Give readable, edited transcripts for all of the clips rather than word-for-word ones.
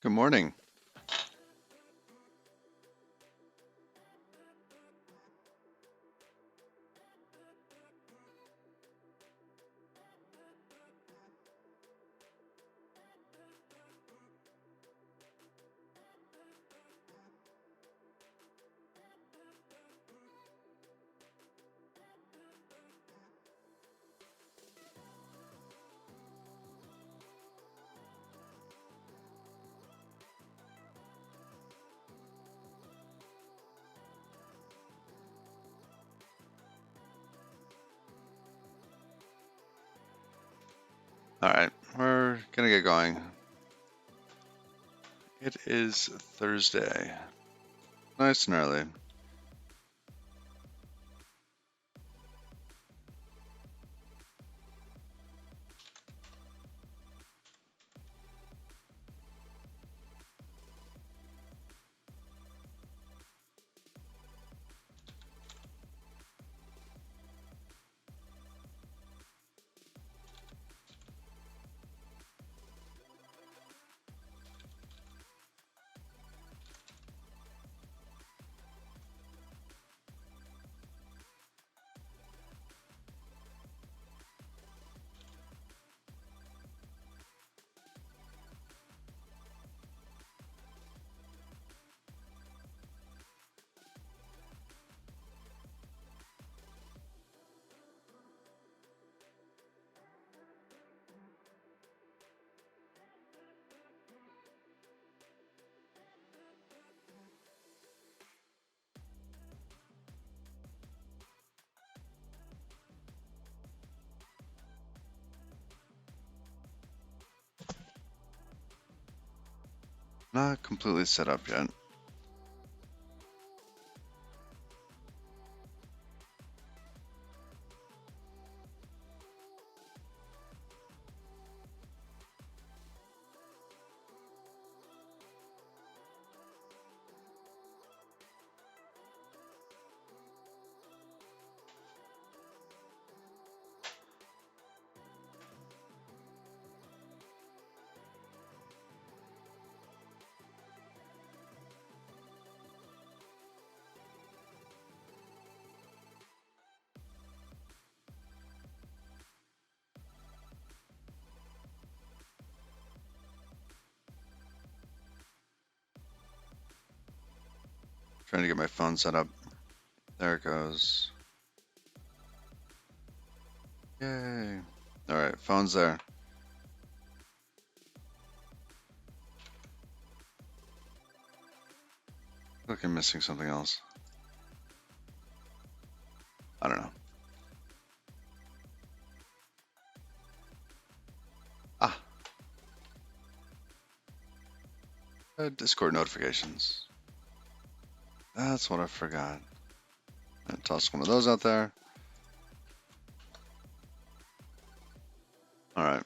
Good morning. All right, we're gonna get going. It is Thursday. Nice and early. Not completely set up yet. Trying to get my phone set up. There it goes. Yay. All right, phone's there. Look, I'm missing something else. I don't know. Ah, Discord notifications. That's what I forgot. And toss one of those out there. All right.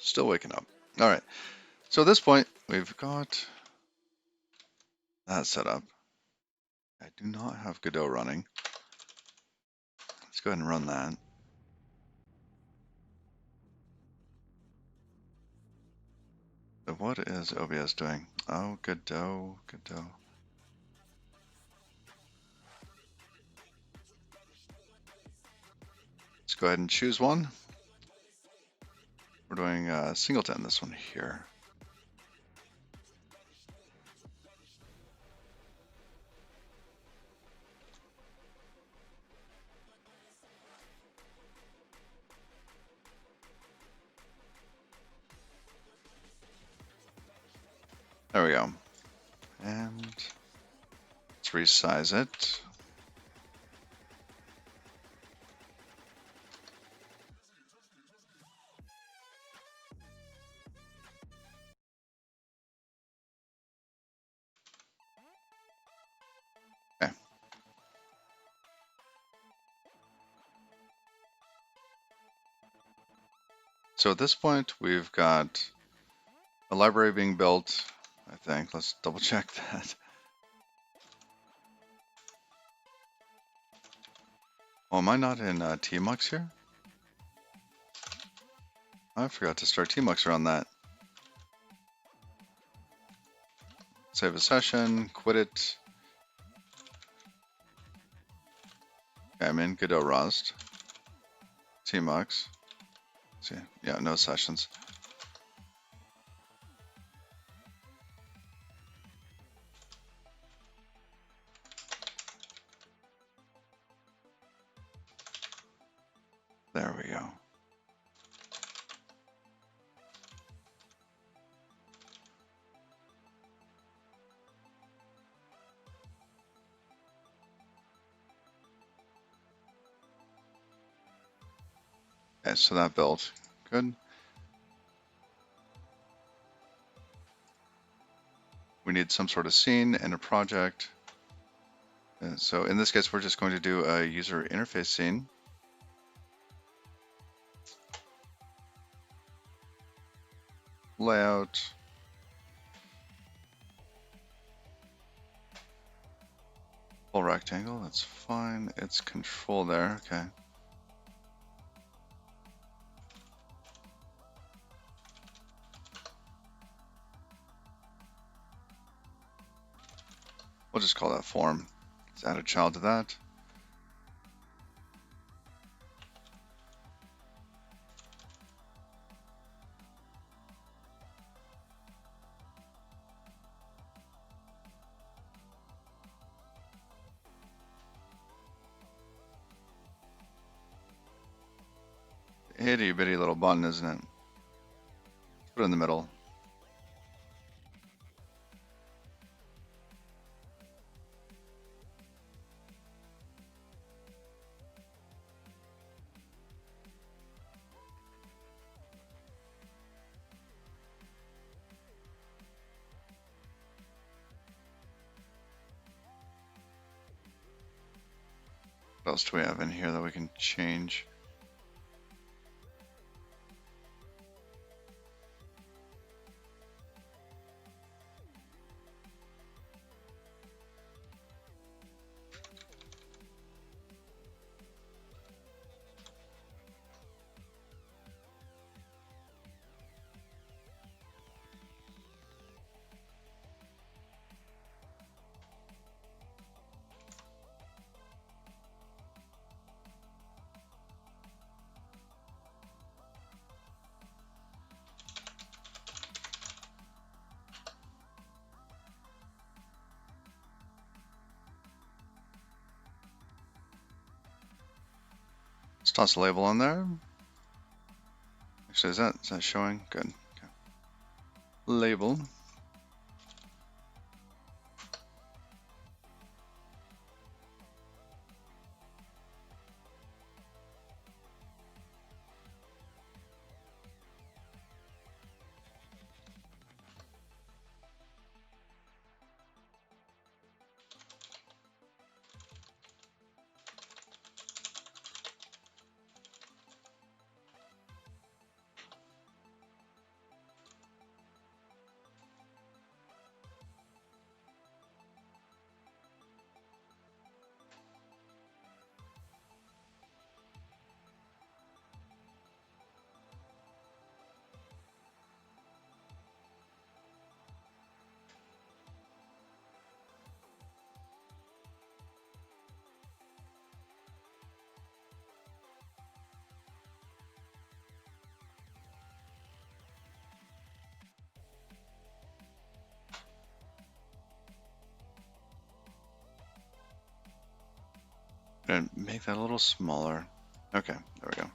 Still waking up. All right. So at this point, we've got that set up. I do not have Godot running. Let's go ahead and run that. So what is OBS doing? Oh, Godot. Let's go ahead and choose one. We're doing singleton, this one here. There we go. And let's resize it. Okay. So at this point, we've got a library being built, I think. Let's double check that. Oh, am I not in tmux here? I forgot to start tmux around that. Save a session, quit it. Okay, I'm in Godot Rust. Tmux. See, yeah, no sessions. There we go. Okay, so that built. Good. We need some sort of scene and a project. So in this case, we're just going to do a user interface scene. Layout. Full rectangle, that's fine. It's control there, okay. We'll just call that form. Let's add a child to that. Itty bitty little button, isn't it? Put it in the middle. What else do we have in here that we can change? Let's toss a label on there. Actually, is that showing? Good. Okay. Label. And make that a little smaller. Okay, there we go.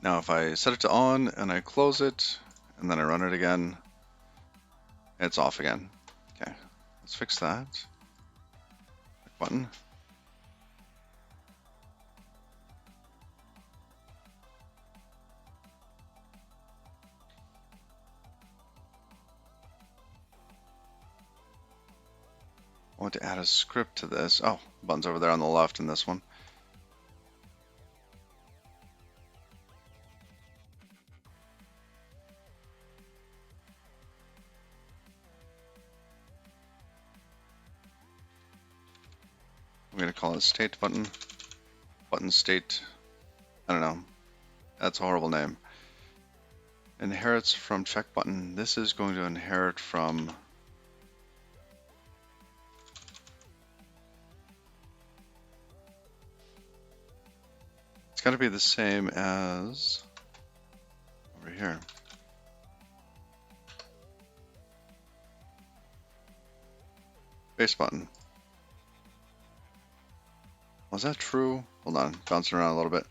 Now if I set it to on and I close it and then I run it again, it's off again. Okay, let's fix that. Button. I want to add a script to this. Oh, button's over there on the left in this one. I'm going to call it state button. Button state. I don't know. That's a horrible name. Inherits from check button. This is going to inherit from. It's got to be the same as over here. Base button. Was that true? Hold on, bouncing around a little bit.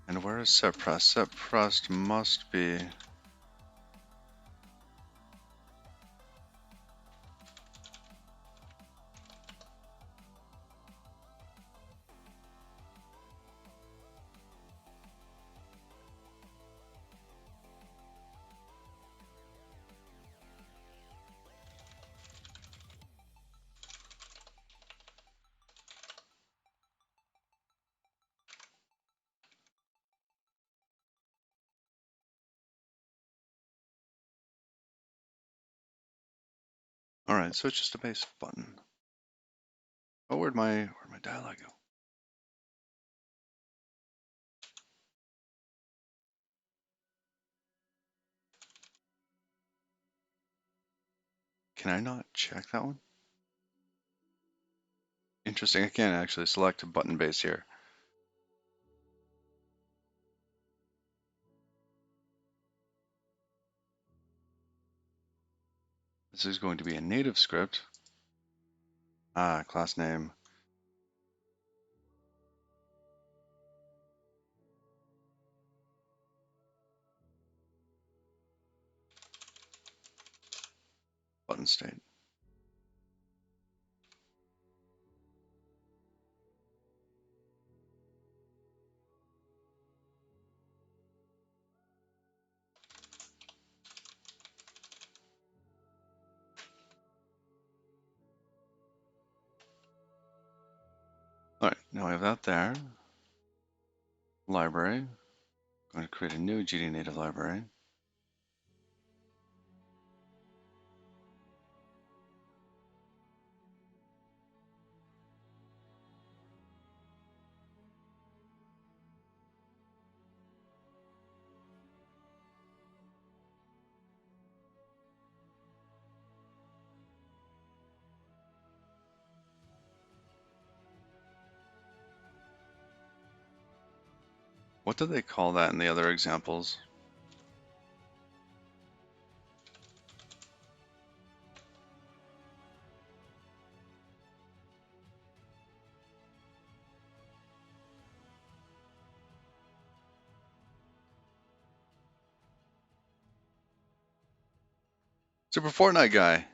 And where is set pressed? Set pressed must be. All right, so it's just a base button. Oh, where'd my dialogue go? Can I not check that one? Interesting. I can't actually select a button base here. This is going to be a native script. Class name. Button state. All right, now we have that there. Library. I'm going to create a new GD native library. What do they call that in the other examples? Super Fortnite guy,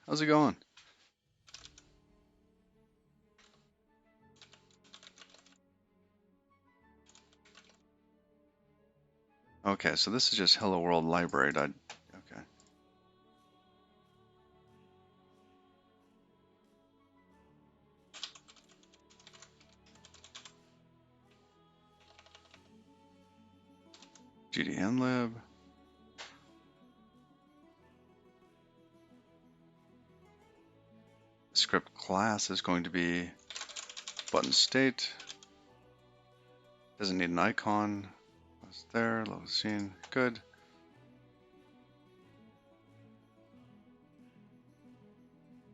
how's it going? Okay, so this is just Hello World Library. Okay. GDNlib. Script class is going to be button state. Doesn't need an icon. That's there, load scene, good.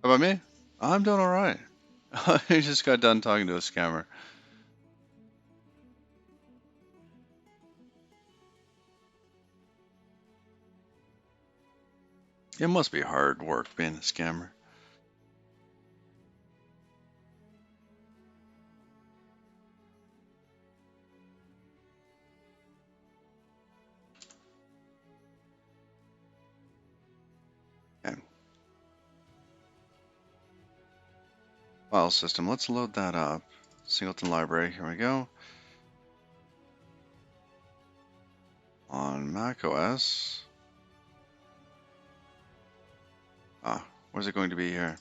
How about me? I'm doing all right. I just got done talking to a scammer. It must be hard work being a scammer. Okay. File system, let's load that up. Singleton library, here we go. on Mac OS. Where's it going to be here?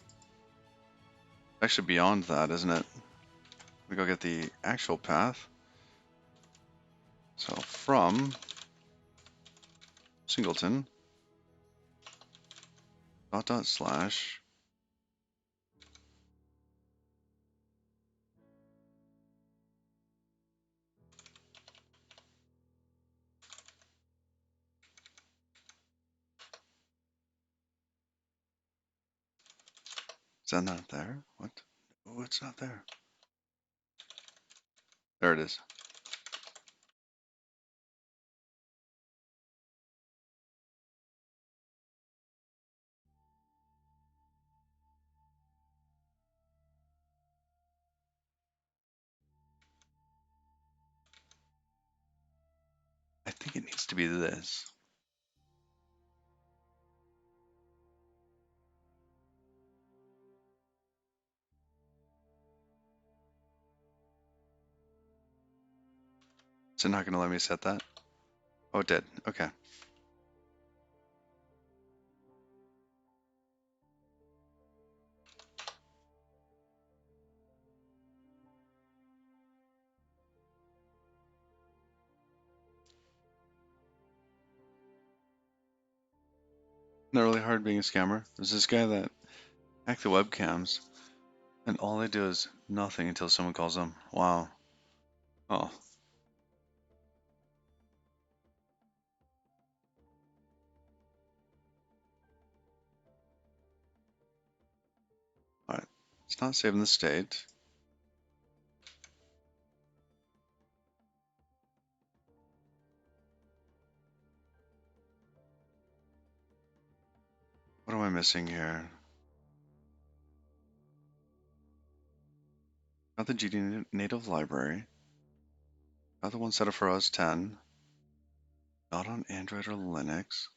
Actually beyond that, isn't it? We go get the actual path. So from singleton dot slash is that not there? What? Oh, it's not there. There it is. I think it needs to be this. Is it not going to let me set that? Oh, it did. Okay. Not really hard being a scammer. There's this guy that hacked the webcams, and all they do is nothing until someone calls them. Wow. Oh. Alright. It's not saving the state. What am I missing here? Got the GD native library. Got the one set up for OS 10. Not on Android or Linux.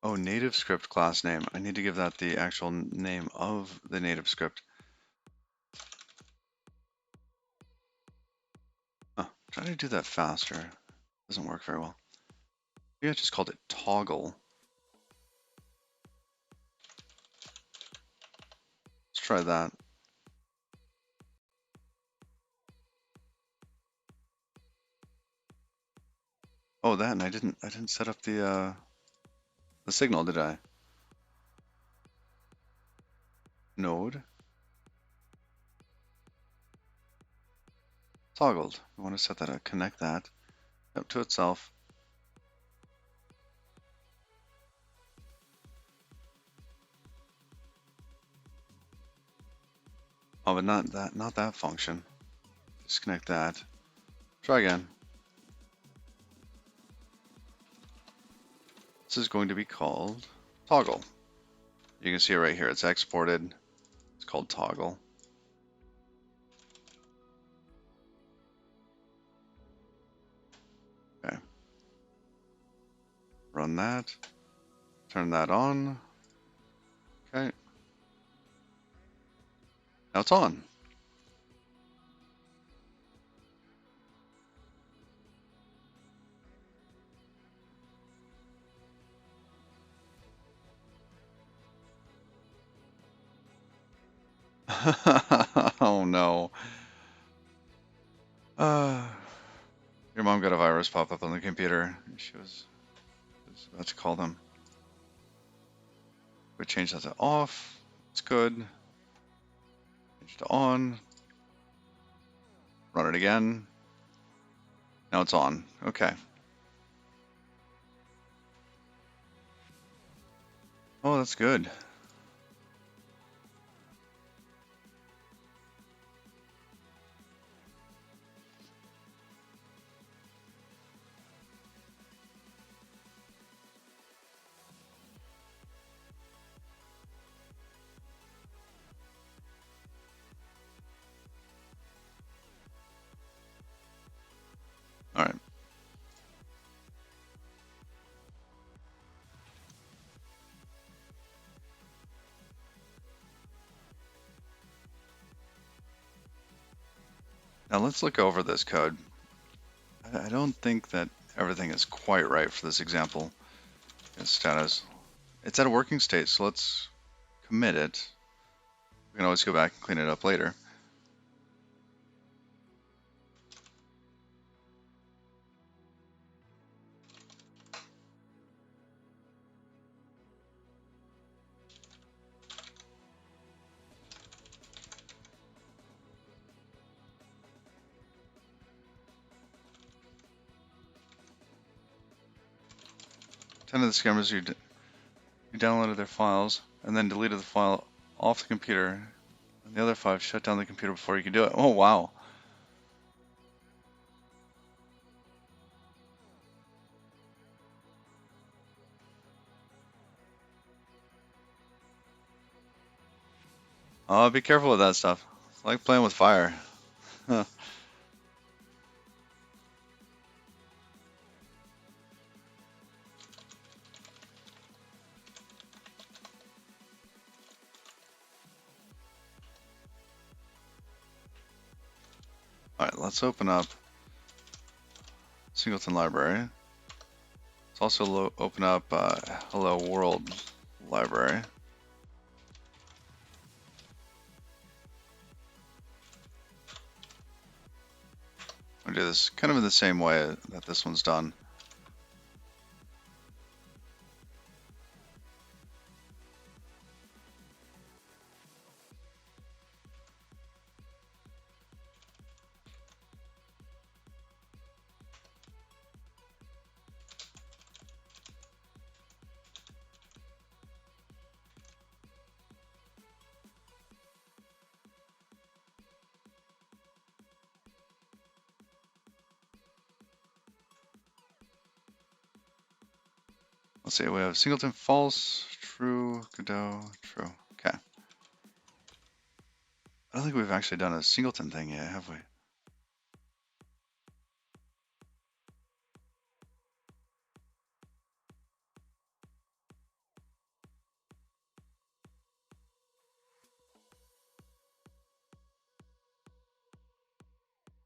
Oh, native script class name. I need to give that the actual name of the native script. Oh, try to do that faster. Doesn't work very well. Maybe I just called it toggle. Let's try that. Oh, that, and I didn't set up the signal, did I? Node toggled. We want to set that up, connect that up to itself. Oh, but not that function. Disconnect that. Try again. This is going to be called toggle. You can see it right here. It's exported. It's called toggle. Okay. Run that. Turn that on. Okay. Now it's on. Oh no. Your mom got a virus pop up on the computer. She was about to call them. We change that to off. It's good. Change it to on. Run it again. Now it's on. Okay. Oh, that's good. All right. Now let's look over this code. I don't think that everything is quite right for this example. Its status. It's at a working state, so let's commit it. We can always go back and clean it up later. Ten of the scammers you downloaded their files and then deleted the file off the computer, and the other 5 shut down the computer before you could do it. Oh wow! Oh, be careful with that stuff. It's like playing with fire. Alright, let's open up Singleton Library. Let's also open up Hello World Library. I'll do this kind of in the same way that this one's done. Let's see, we have Singleton false, true, Godot, true. Okay. I don't think we've actually done a Singleton thing yet, have we?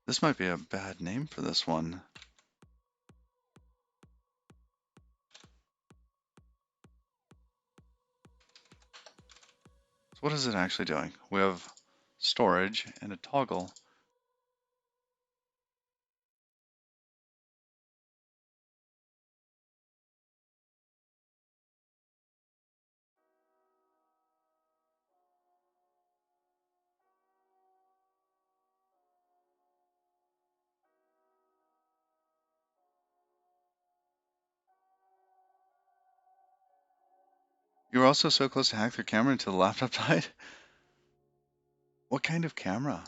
This might be a bad name for this one. So what is it actually doing? We have storage and a toggle. You were also so close to hack their camera until the laptop died? What kind of camera?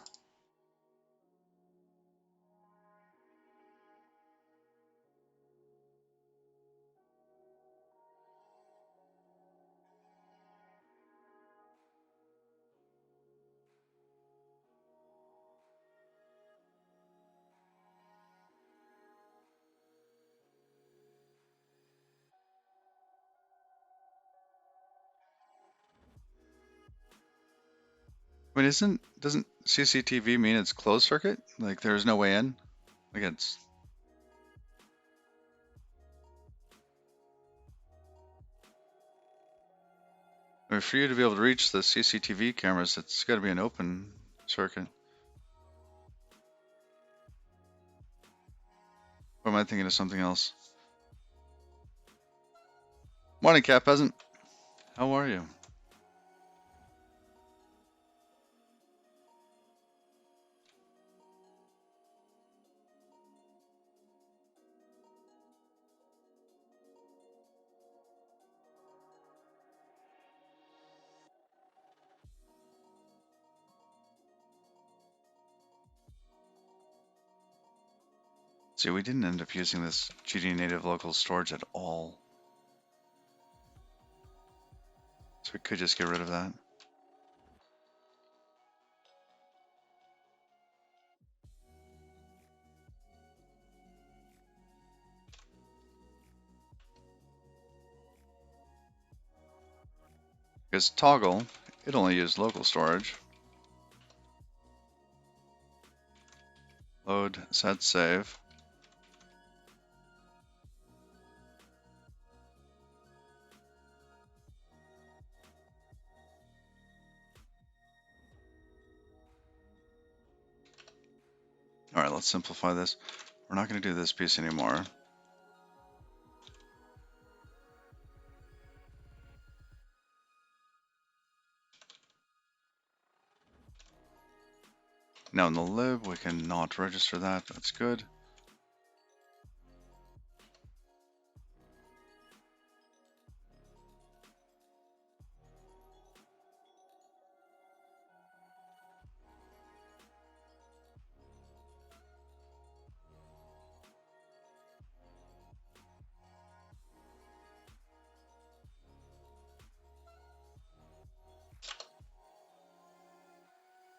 I mean, doesn't CCTV mean it's closed circuit? Like there's no way in? Like it's... I mean, for you to be able to reach the CCTV cameras, it's got to be an open circuit. Or am I thinking of something else? Morning, Cat Peasant. How are you? See, we didn't end up using this GD native local storage at all. So we could just get rid of that. Because toggle, it only used local storage. Load, set, save. All right, let's simplify this. We're not going to do this piece anymore. Now in the lib, we can not register that. That's good.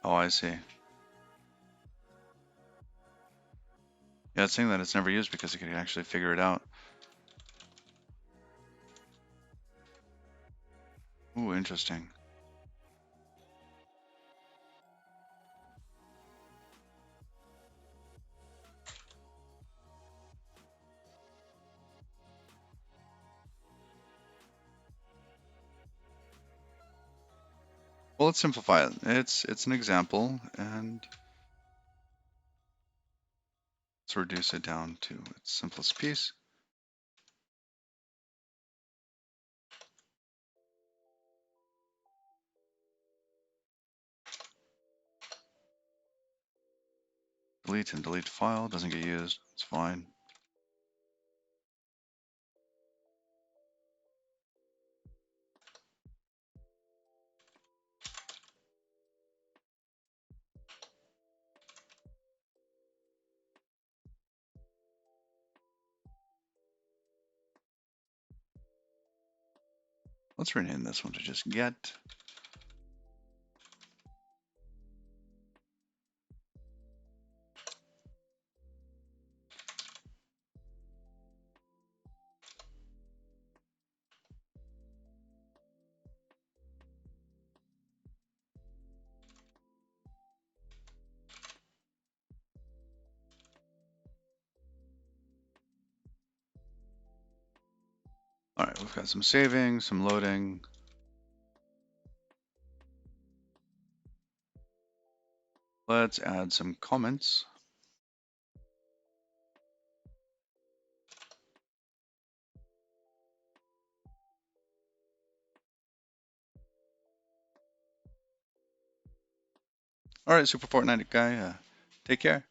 Oh, I see. Yeah, it's saying that it's never used because it can actually figure it out. Ooh, interesting. Well, let's simplify it. It's an example, and let's reduce it down to its simplest piece. Delete and delete file, doesn't get used, it's fine. Let's rename this one to just get. All right, we've got some saving, some loading. Let's add some comments. All right, Super Fortnite guy, take care.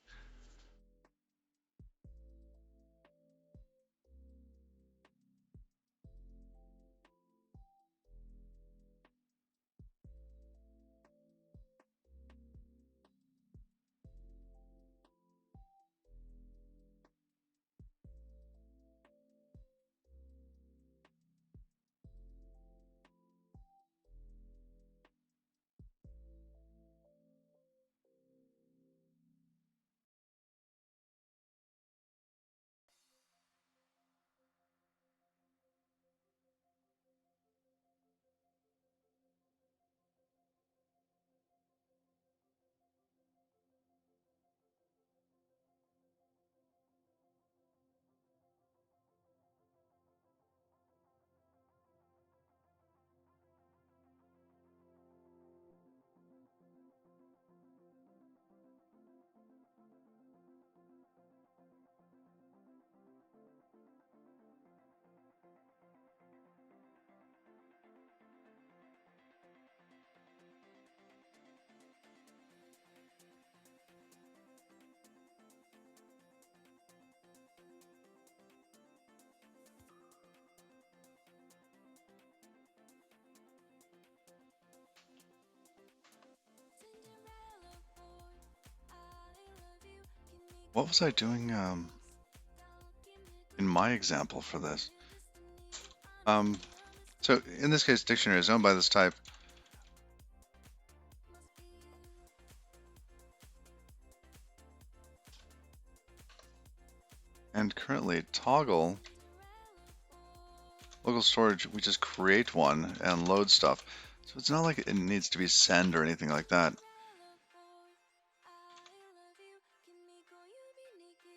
What was I doing in my example for this? So in this case, dictionary is owned by this type. And currently toggle local storage, we just create one and load stuff. So it's not like it needs to be send or anything like that.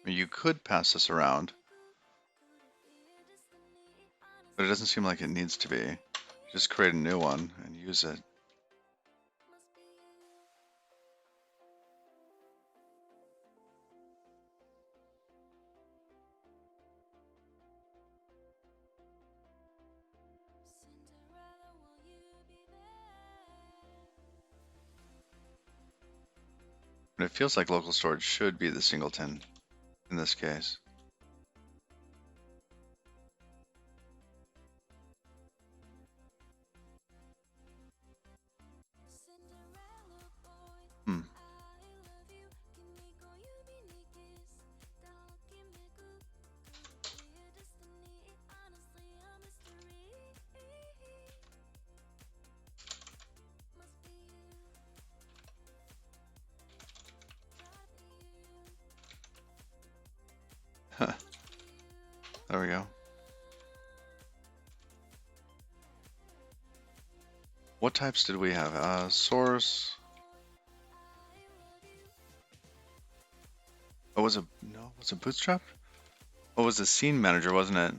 You could pass this around, but it doesn't seem like it needs to be. Just create a new one and use it. But it feels like local storage should be the singleton in this case. Hmm. There we go. What types did we have? Source. Oh, was it? No, was it Bootstrap? Oh, it was the scene manager, wasn't it?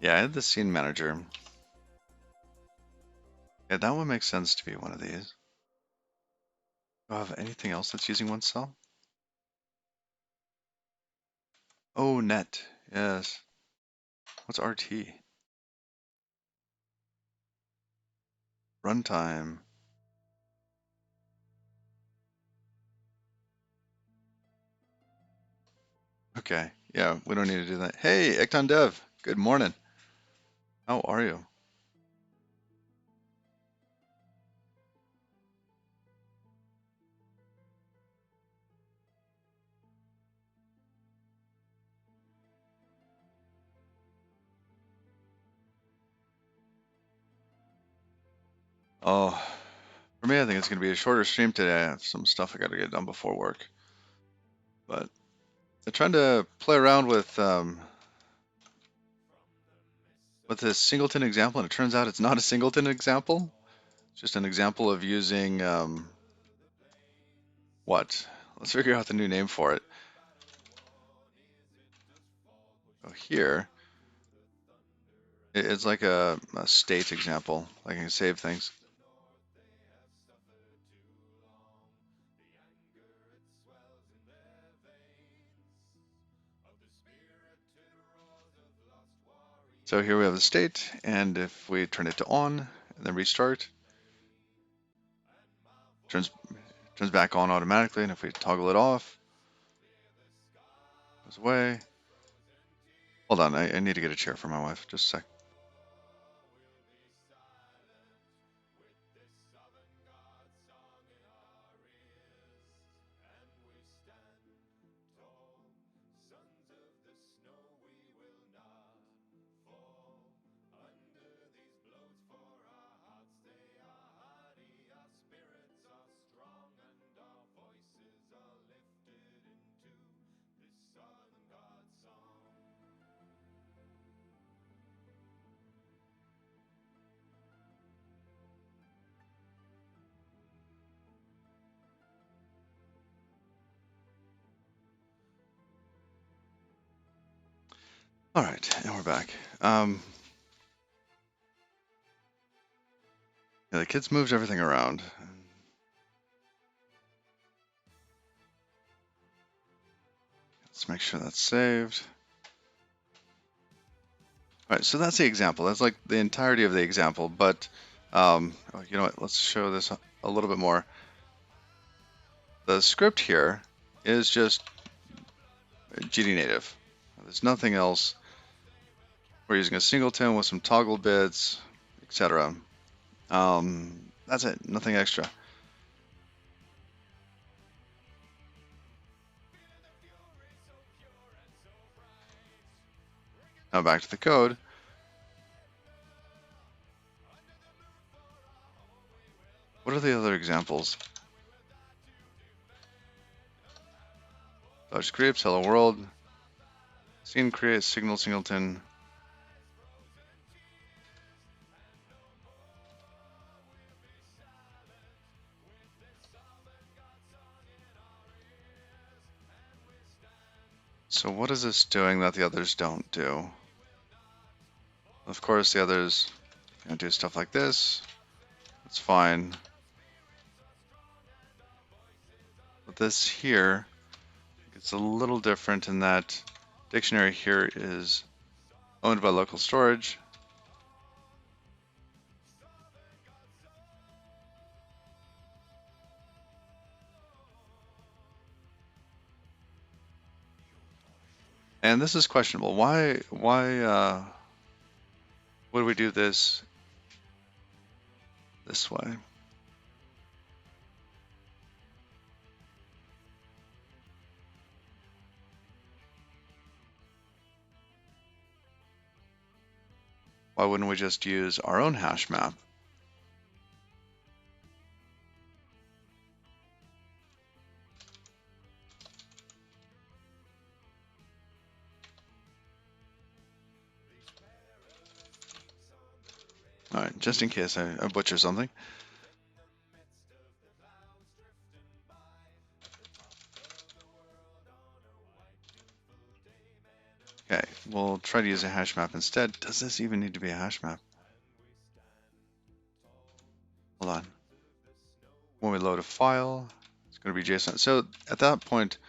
Yeah, I had the scene manager. Yeah, that one makes sense to be one of these. Do I have anything else that's using one cell? Oh, net. Yes. What's RT? Runtime. Okay. Yeah, we don't need to do that. Hey, Ecton Dev. Good morning. How are you? Oh, for me, I think it's going to be a shorter stream today. I have some stuff I got to get done before work. But I'm trying to play around with this singleton example, and it turns out it's not a singleton example. It's just an example of using what? Let's figure out the new name for it. Oh, here. It's like a state example. I can save things. So here we have the state, and if we turn it to on and then restart, turns back on automatically, and if we toggle it off, goes away. Hold on, I need to get a chair for my wife. Just a sec. All right, and we're back. Yeah, the kids moved everything around. Let's make sure that's saved. All right, so that's the example. That's like the entirety of the example, but you know what? Let's show this a little bit more. The script here is just GD native. There's nothing else. We're using a singleton with some toggle bits, etc. That's it, nothing extra. Now back to the code. What are the other examples? Dodge scripts, hello world, scene create, signal singleton. So what is this doing that the others don't do? Of course, the others do stuff like this. That's fine. But this here, it's a little different in that dictionary here is owned by local storage. And this is questionable. Why would we do this way? Why wouldn't we just use our own hash map? All right, just in case I butcher something. Okay, we'll try to use a hash map instead. Does this even need to be a hash map? Hold on. When we load a file, it's going to be JSON. So at that point,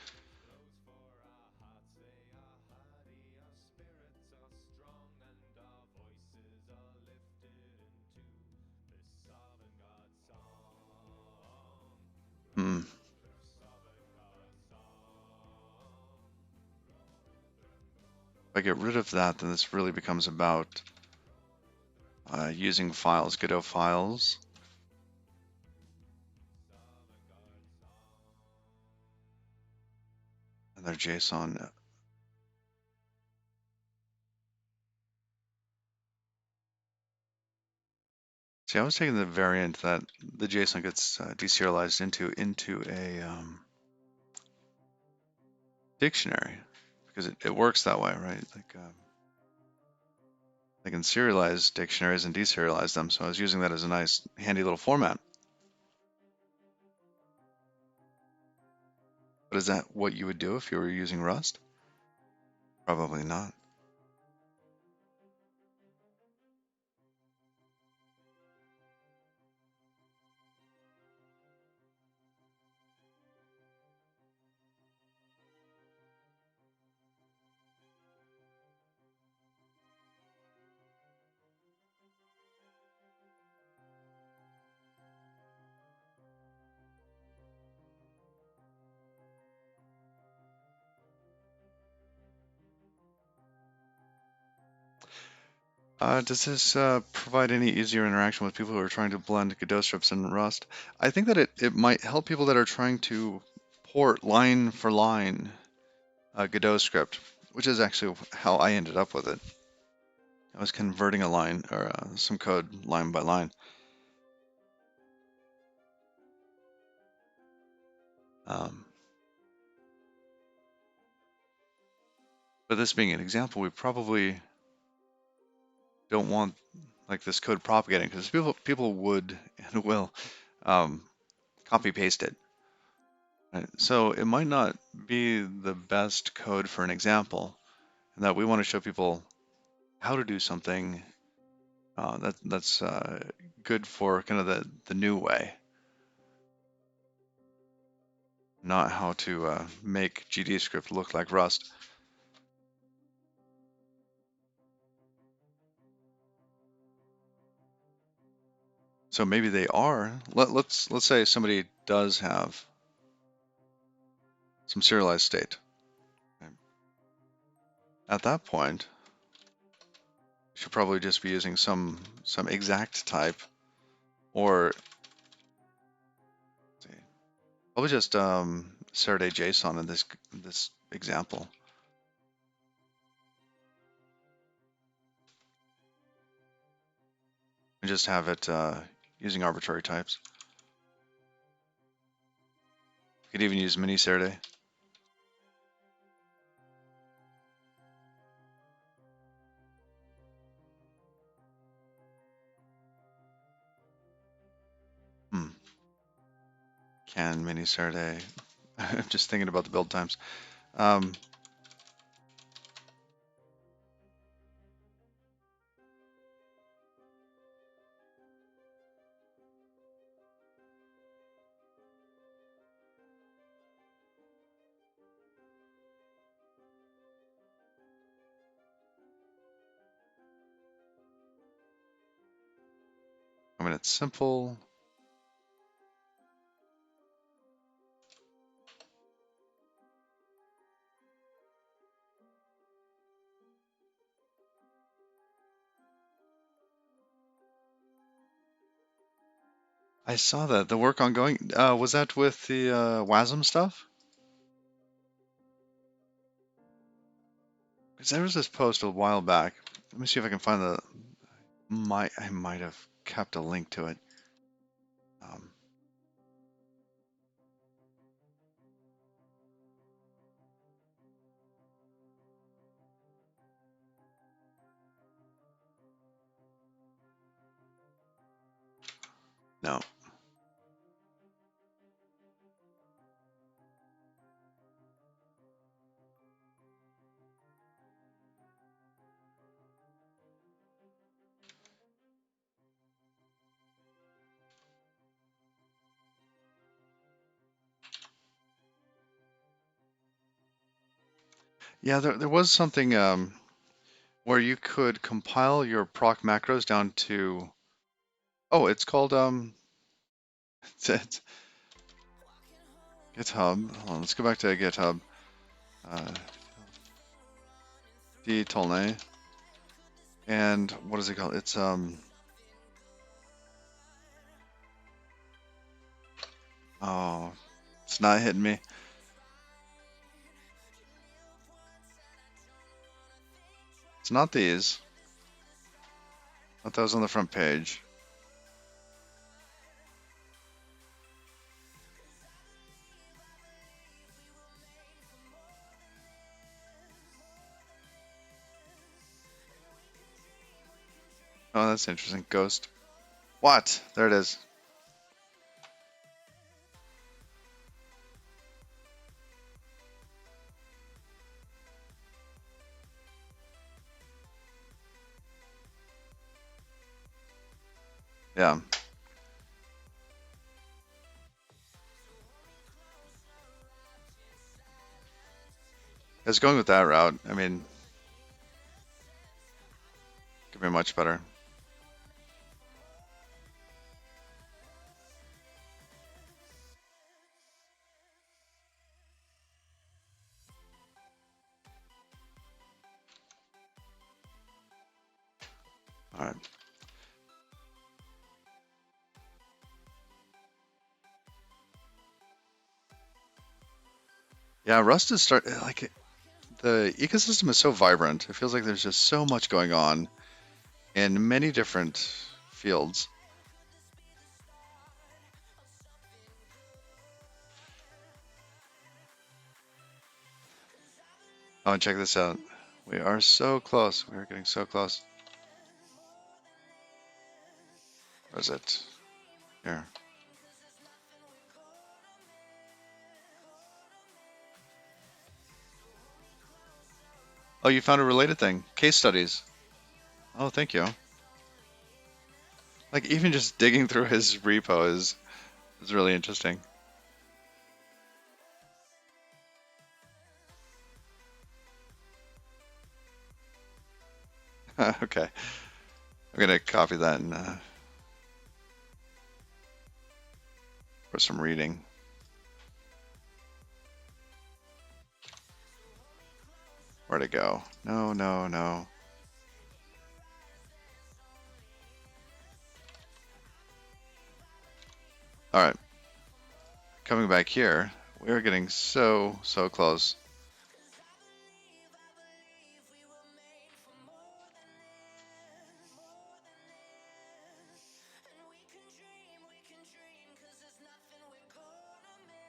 if I get rid of that, then this really becomes about using files, Godot files. And they're JSON. See, I was taking the variant that the JSON gets deserialized into a dictionary because it works that way, right? Like they can serialize dictionaries and deserialize them. So I was using that as a nice, handy little format. But is that what you would do if you were using Rust? Probably not. Does this provide any easier interaction with people who are trying to blend Godot scripts and Rust? I think that it might help people that are trying to port line for line a Godot script, which is actually how I ended up with it. I was converting a line or some code line by line. But this being an example, we probably don't want like this code propagating because people would and will copy paste it. Right? So it might not be the best code for an example, and that we want to show people how to do something that's good for kind of the new way, not how to make GDScript look like Rust. So maybe they are. Let's say somebody does have some serialized state. Okay. At that point, you should probably just be using some exact type, or probably just Saturday JSON in this example. and just have it using arbitrary types. You could even use mini Saturday. Can mini Saturday. I'm just thinking about the build times. I mean, it's simple. I saw that the work ongoing. Was that with the WASM stuff? Because there was this post a while back. Let me see if I can find the. I might have kept a link to it. No. Yeah, there was something where you could compile your proc macros down to. Oh, it's called it's GitHub. Hold on, let's go back to GitHub. Uh, D Tolnay. And what is it called? It's oh, it's not hitting me. It's not these. Not those on the front page. Oh, that's interesting. Ghost. What? There it is. Yeah. It's going with that route. I mean, could be much better. All right. Yeah, Rust is like the ecosystem is so vibrant. It feels like there's just so much going on in many different fields. Oh, and check this out. We are so close. We are getting so close. Where is it? Here. Oh, you found a related thing. Case studies. Oh, thank you. Like even just digging through his repo is really interesting. Okay. I'm gonna copy that and for some reading. Where'd it go? No, no, no. All right. Coming back here, we are getting so close.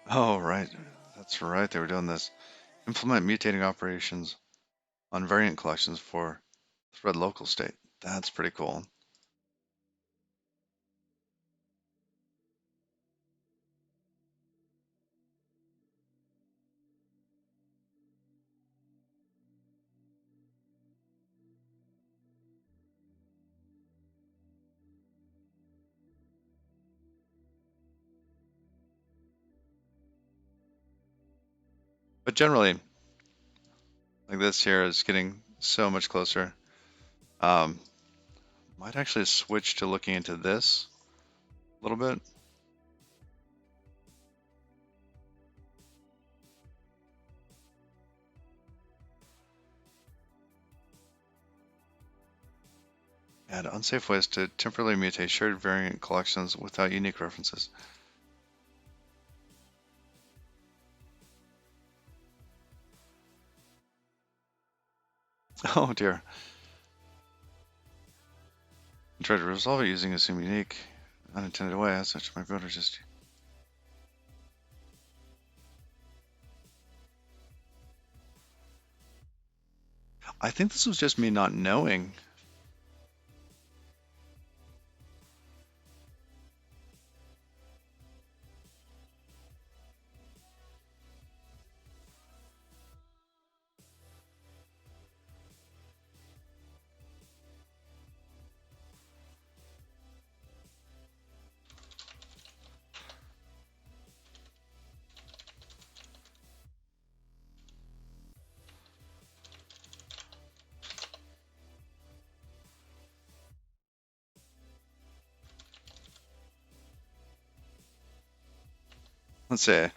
Oh, right. That's right. They were doing this. Implement mutating operations on variant collections for thread local state. That's pretty cool. But generally, like this here is getting so much closer. Um, might actually switch to looking into this a little bit. Add unsafe ways to temporarily mutate shared variant collections without unique references. Oh dear. Try to resolve it using some unique, unintended way. As such, my builder just. I think this was just me not knowing. Let's say, I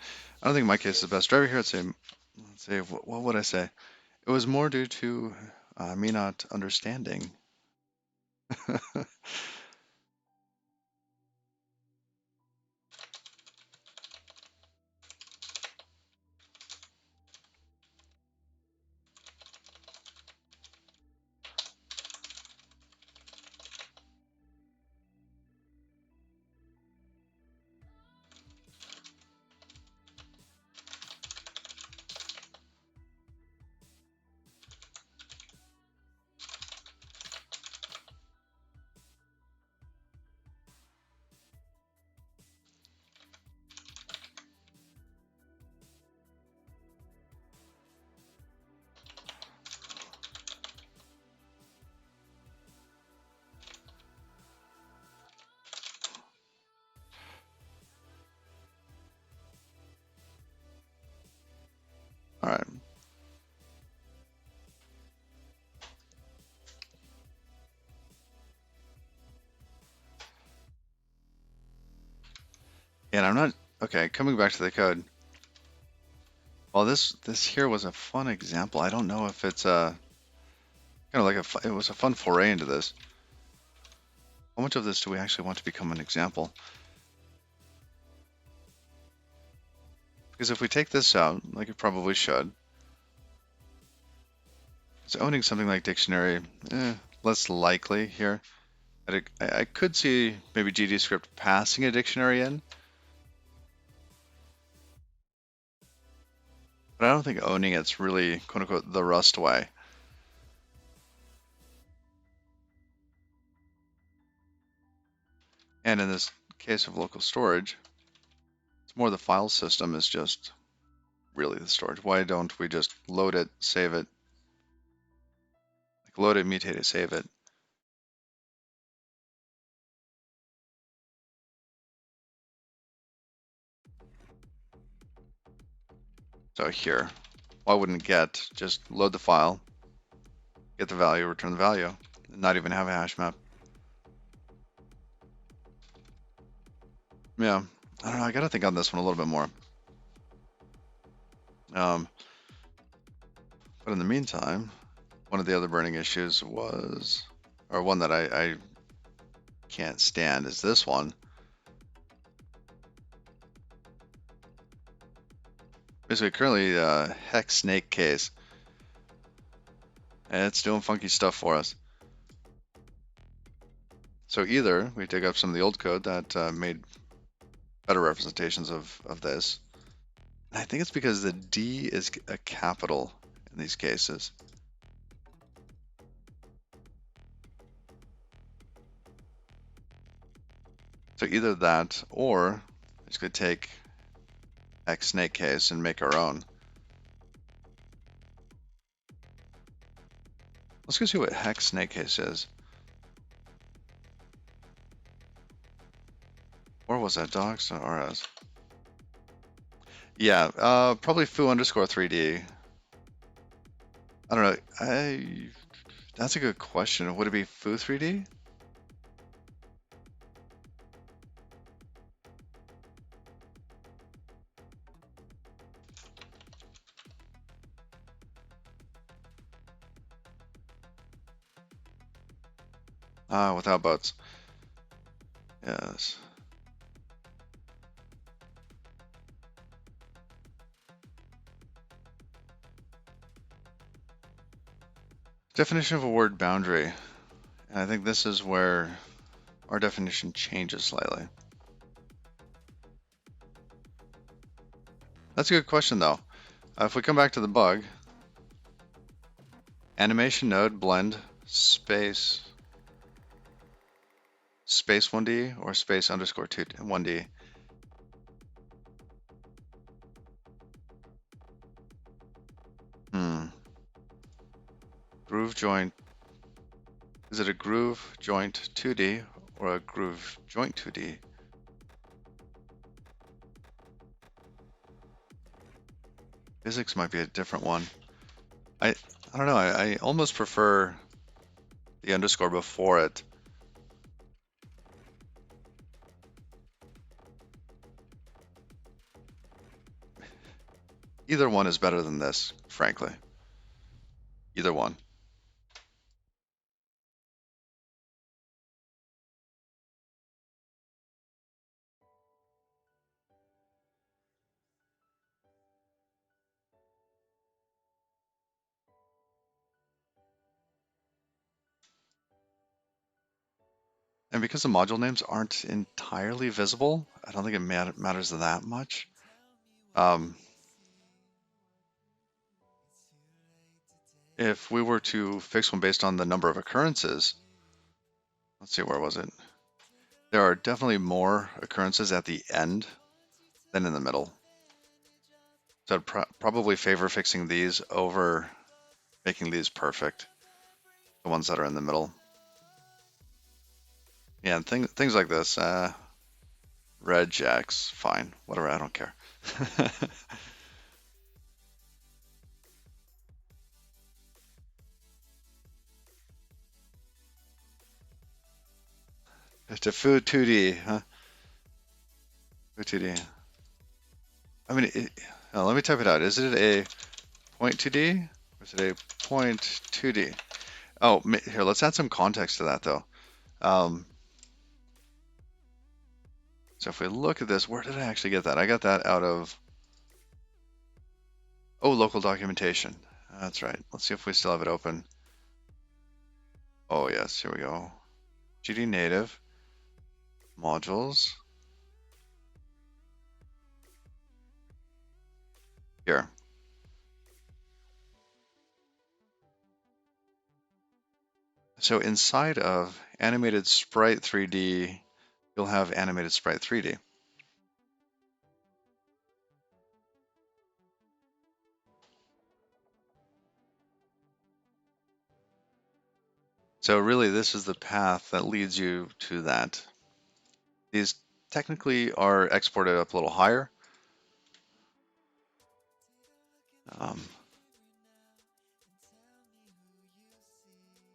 don't think my case is the best driver here. Let's say, what would I say? It was more due to me not understanding. All right. And I'm not okay. Coming back to the code. Well, this here was a fun example. I don't know if it's kind of like it was a fun foray into this. How much of this do we actually want to become an example? Because if we take this out, like it probably should, it's owning something like dictionary, less likely here. I could see maybe GDScript passing a dictionary in, but I don't think owning it's really quote unquote the Rust way. And in this case of local storage, it's more the file system is just really the storage. Why don't we just load it, save it, like load it, mutate it, save it? So here, why wouldn't get just load the file, get the value, return the value, and not even have a hash map? Yeah, I don't know. I got to think on this one a little bit more. But in the meantime, one of the other burning issues was, or one that I can't stand is this one. Basically, currently hex snake case, and it's doing funky stuff for us. So either we dig up some of the old code that made better representations of this, I think it's because the D is a capital in these cases. So either that, or I just could take X snake case and make our own. Let's go see what hex snake case is. Or was that docs or RS? Yeah, probably foo underscore 3D. I don't know. That's a good question. Would it be foo 3D? Without buts. Yes. Definition of a word boundary. And I think this is where our definition changes slightly. That's a good question though. If we come back to the bug, animation node blend space 1D or space underscore 1D. Groove joint. Is it a groove joint 2D or a groove joint 2D? Physics might be a different one. I don't know. I almost prefer the underscore before it. Either one is better than this, frankly. Either one. And because the module names aren't entirely visible, I don't think it matters that much. If we were to fix one based on the number of occurrences, let's see, where was it? There are definitely more occurrences at the end than in the middle. So I'd probably favor fixing these over making these perfect, the ones that are in the middle. Yeah, and things like this, red jacks, fine, whatever, I don't care. It's a foo 2D, huh? Foo 2D. I mean, let me type it out. Is it a point 2D or is it a point 2D? Oh, here, let's add some context to that though. So if we look at this, where did I actually get that? I got that out of, local documentation. That's right. Let's see if we still have it open. Oh yes, here we go. GD native, modules. Here. So inside of animated sprite 3D, you'll have animated sprite 3D. So really this is the path that leads you to that. These technically are exported up a little higher. And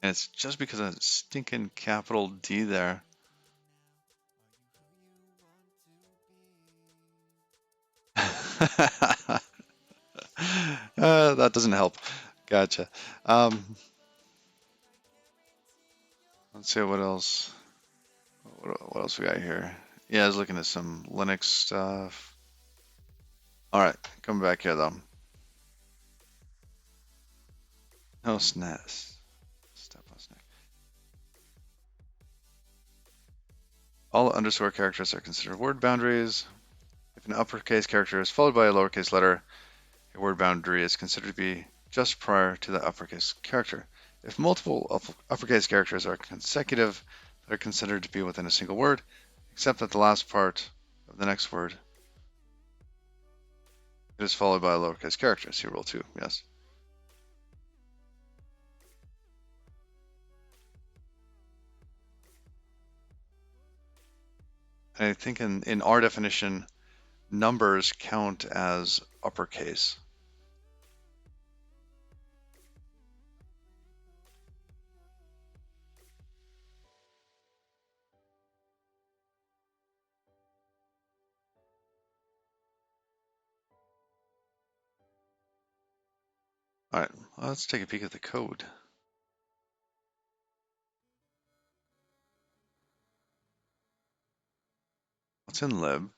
it's just because of stinking capital D there. That doesn't help. Gotcha. Let's see what else. What else we got here? Yeah, I was looking at some Linux stuff. All right, coming back here though. No SNES. Step on snake. All underscore characters are considered word boundaries. If an uppercase character is followed by a lowercase letter, a word boundary is considered to be just prior to the uppercase character. If multiple uppercase characters are consecutive, they're considered to be within a single word, except that the last part of the next word is followed by a lowercase character. See rule 2, yes. And I think in our definition, numbers count as uppercase. All right, well, let's take a peek at the code. What's in lib?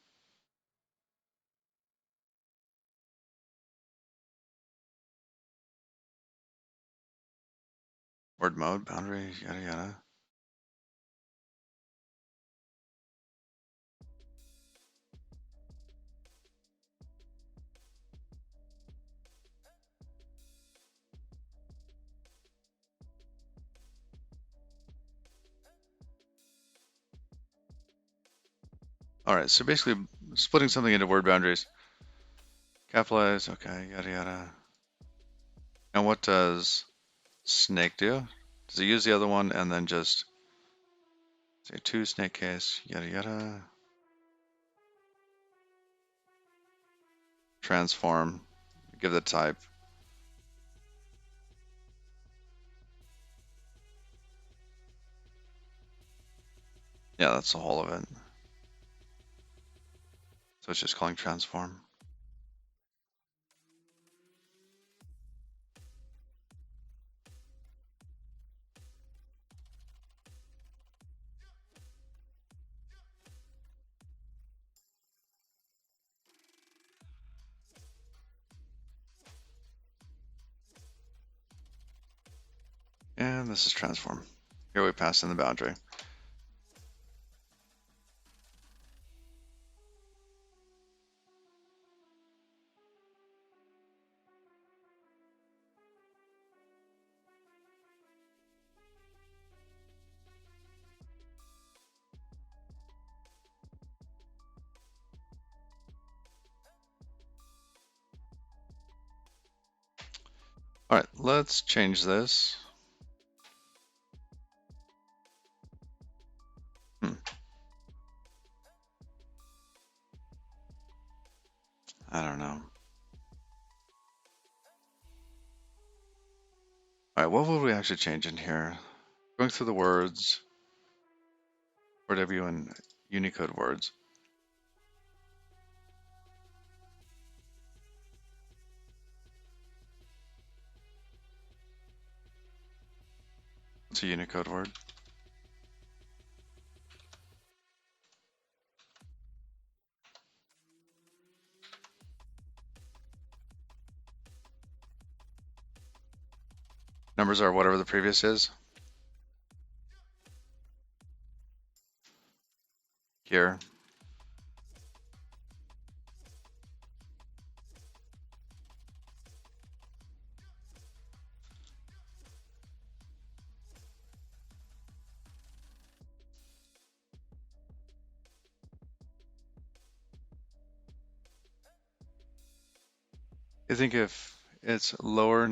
Word mode, boundary, yada yada. All right, so basically splitting something into word boundaries. Capitalize, okay, yada yada. And what does snake do? Does it use the other one and then just say 2 snake case, yada yada. Transform, give the type. Yeah, that's the whole of it. So it's just calling transform. And this is transform. Here we pass in the boundary. All right, let's change this. I don't know. All right, what would we actually change in here? Going through the words, word W and Unicode words. What's a Unicode word? Numbers are whatever the previous is. Here. I think if it's lower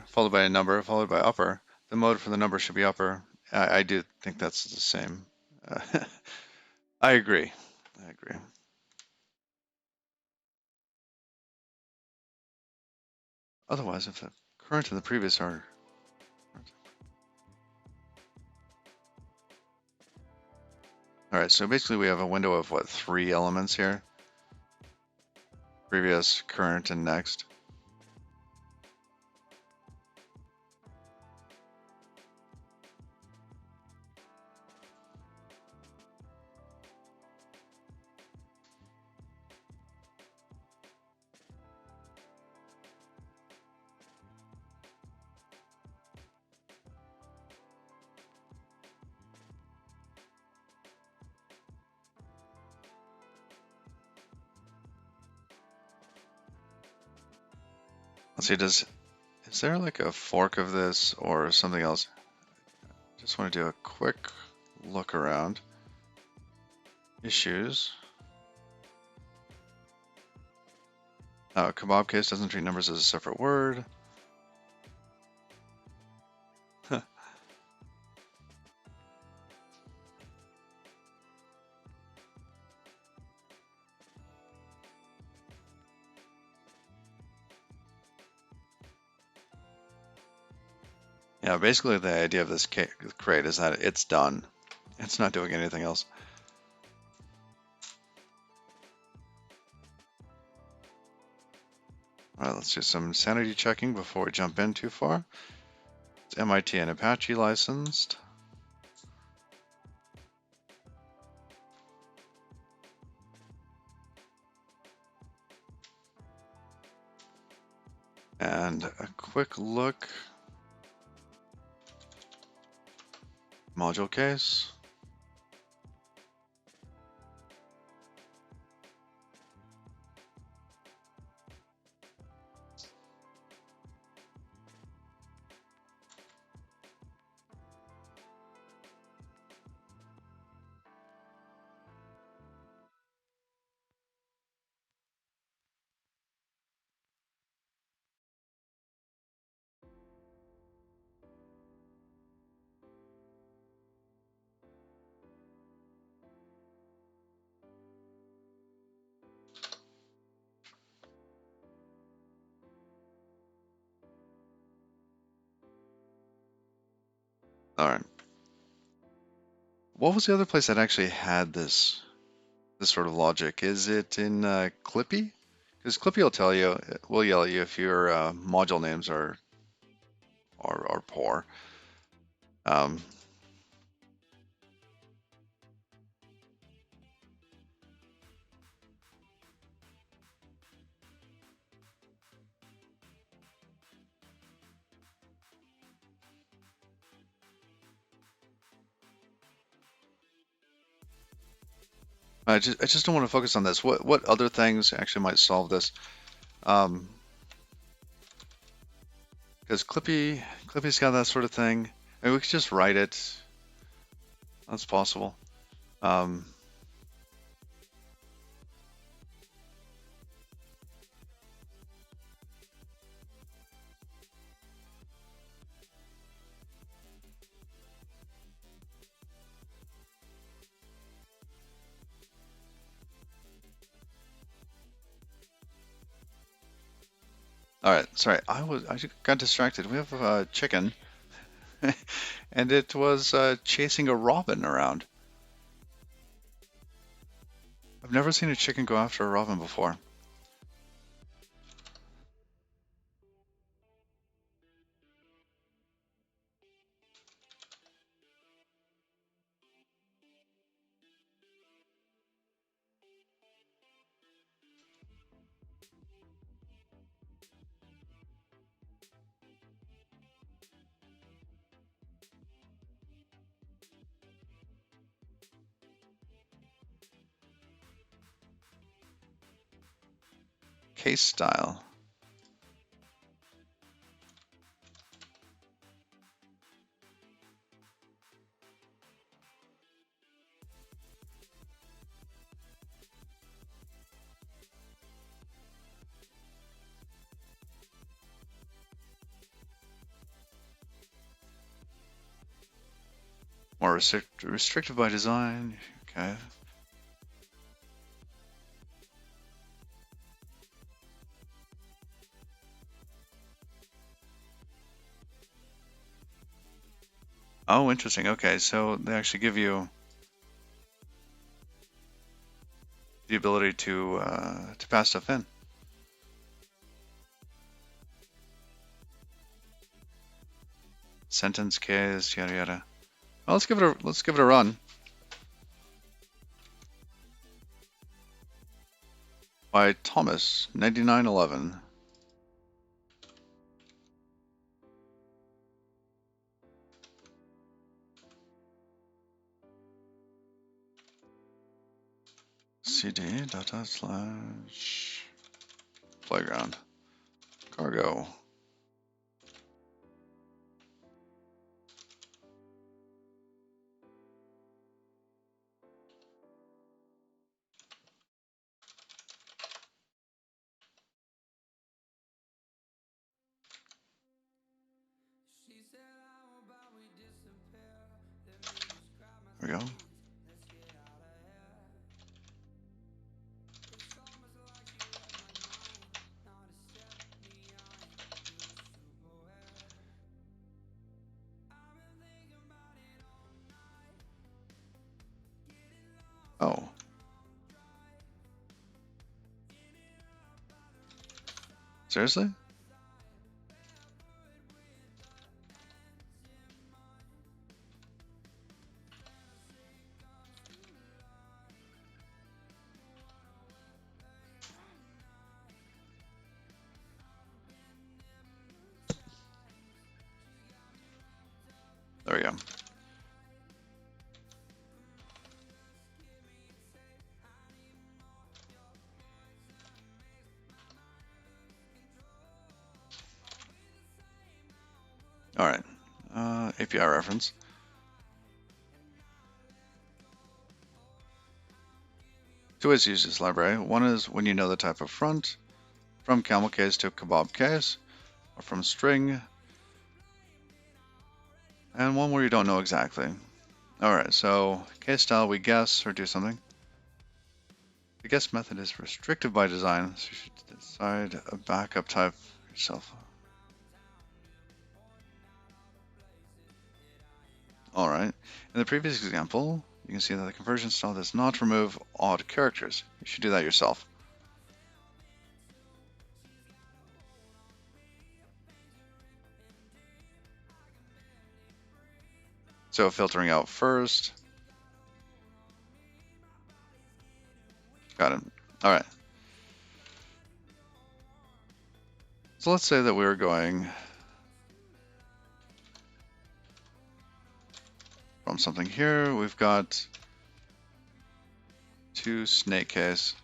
followed by a number, followed by upper, the mode for the number should be upper. I do think that's the same. I agree. I agree. Otherwise, if the current and the previous are... All right, so basically we have a window of what, 3 elements here? Previous, current, and next. Let's see, is there like a fork of this or something else? Just want to do a quick look around. Issues. Kebab case doesn't treat numbers as a separate word. Yeah, basically the idea of this crate is that it's done. It's not doing anything else. All right, let's do some sanity checking before we jump in too far. It's MIT and Apache licensed. And a quick look. Module case. All right. What was the other place that actually had this sort of logic? Is it in Clippy? Because Clippy will tell you, will yell at you if your module names are poor. Um, I just don't want to focus on this. What other things actually might solve this? Because Clippy's got that sort of thing. I mean, we could just write it. That's possible. Um, all right, sorry, I got distracted. We have a chicken, and it was chasing a robin around. I've never seen a chicken go after a robin before. Case style. More restricted by design. Okay. Oh, interesting. Okay, so they actually give you the ability to pass stuff in. Sentence case, yada yada. Well, let's give it a run. By Thomas, 9911. cd data slash playground. cargo. There we go. Oh. Seriously? There we go. All right. API reference. Two ways to use this library. One is when you know the type of front, from camel case to kebab case, or from string, and one where you don't know exactly. All right, so case style, we guess or do something. The guess method is restricted by design, so you should decide a backup type yourself. All right, in the previous example, you can see that the conversion style does not remove odd characters. You should do that yourself. So filtering out first. Got it. All right. So let's say that we're going from something here. We've got two snake case.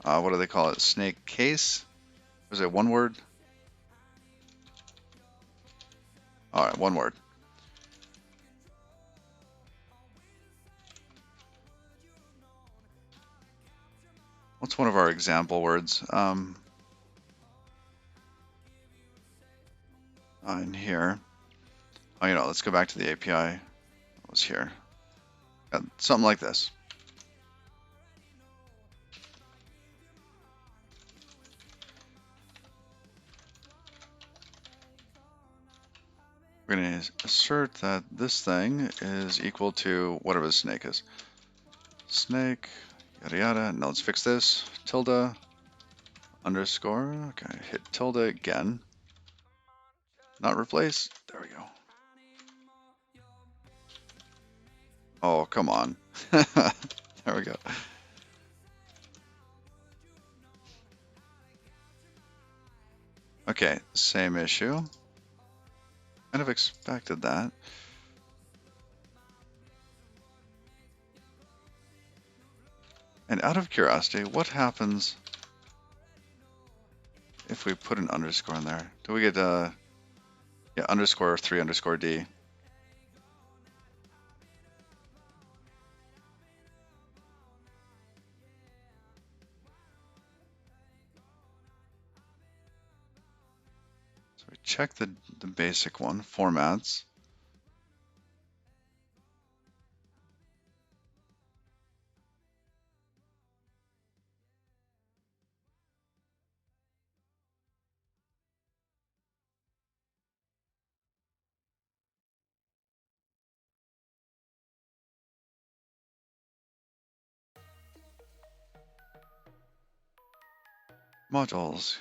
What do they call it? Snake case? Is it one word? All right, one word. What's one of our example words? In here. Oh, let's go back to the API. It was here. Something like this. We're going to assert that this thing is equal to whatever the snake is. Snake, yada yada. Now let's fix this. Tilde, underscore. Okay, hit tilde again. Not replace. There we go. Oh, come on. There we go. Okay, same issue. Kind of expected that. And out of curiosity, what happens if we put an underscore in there? Do we get yeah, underscore 3 underscore D? So we check the basic one, formats. Modules.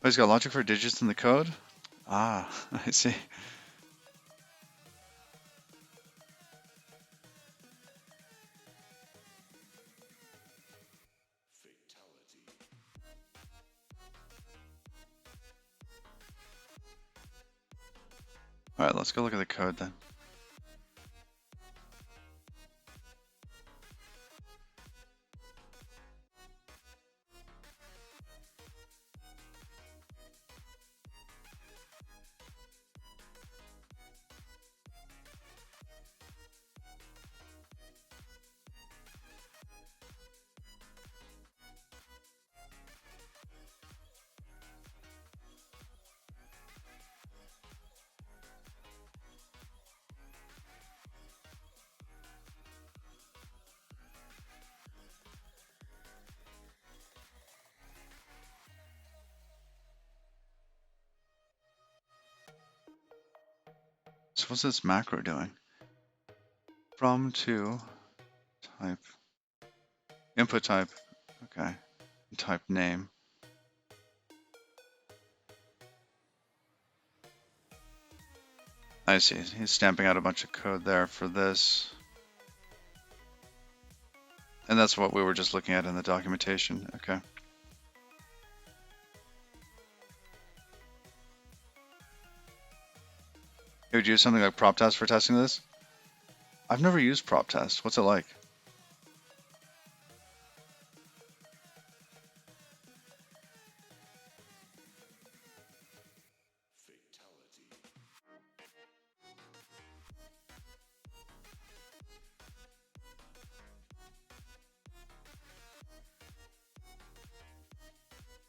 Oh, he's got logic for digits in the code? Ah, I see. Alright, let's go look at the code then. So what's this macro doing? From to type, input type, okay, type name. I see, he's stamping out a bunch of code there for this. And that's what we were just looking at in the documentation, okay. Would you use something like prop test for testing this? I've never used prop test, what's it like?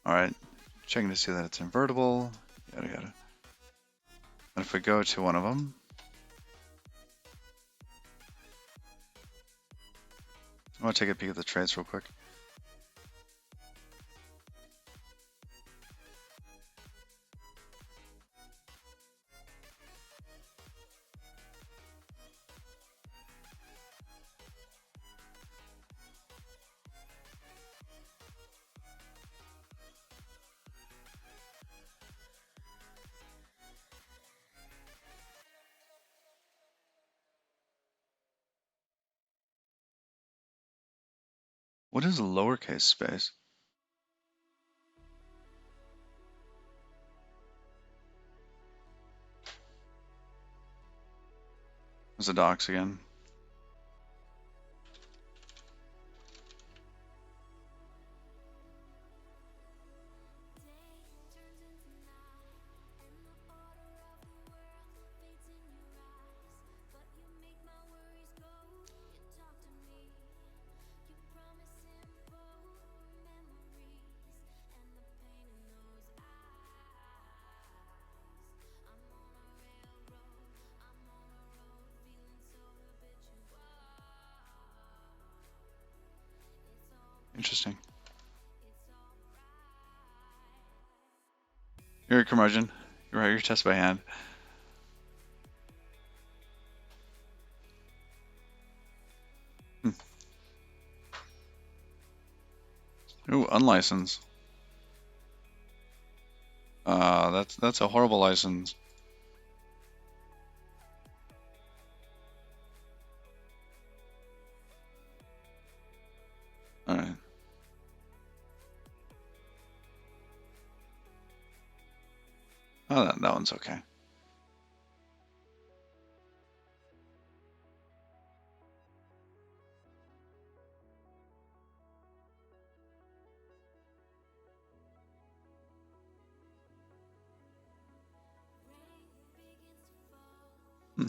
Alright, checking to see that it's invertible, yada yada. And if we go to one of them, I want to take a peek at the traits real quick. What is a lowercase space? There's the docs again. Interesting. You're a curmudgeon. You write your test by hand. Ooh, unlicensed. That's a horrible license. Alright. Oh, that one's okay. Hmm.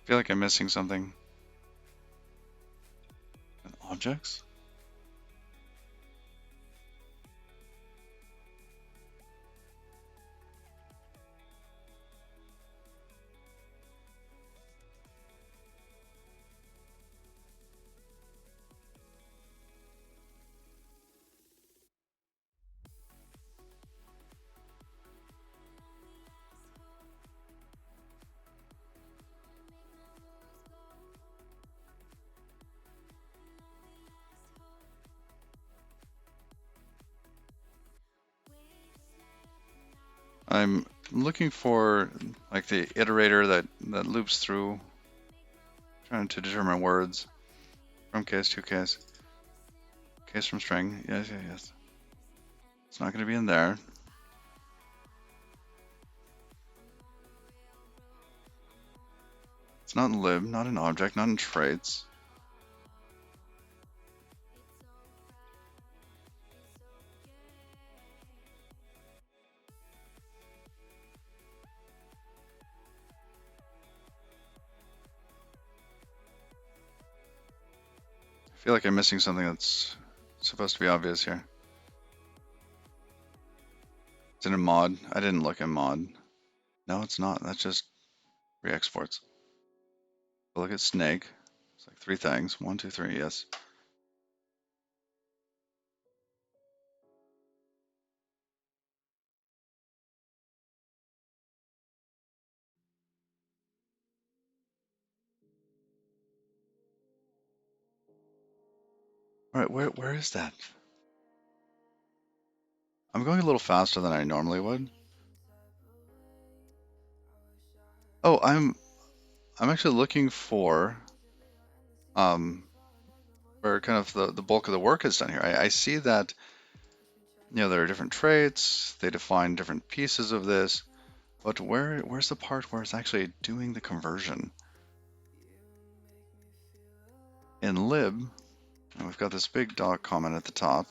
I feel like I'm missing something. objects. I'm looking for like the iterator that loops through, trying to determine words from case to case. Case from string. Yes, yes, yes. It's not going to be in there. It's not in lib, not in object, not in traits. I feel like I'm missing something that's supposed to be obvious here. Is it in mod? I didn't look in mod. No, it's not. That's just re-exports. Look at snake. It's like 3 things. 1, 2, 3. Yes. All right. Where is that? I'm going a little faster than I normally would. Oh, I'm actually looking for where kind of the bulk of the work is done here. I see that, you know, there are different traits. They define different pieces of this, but where's the part where it's actually doing the conversion? In lib, and we've got this big dot comment at the top.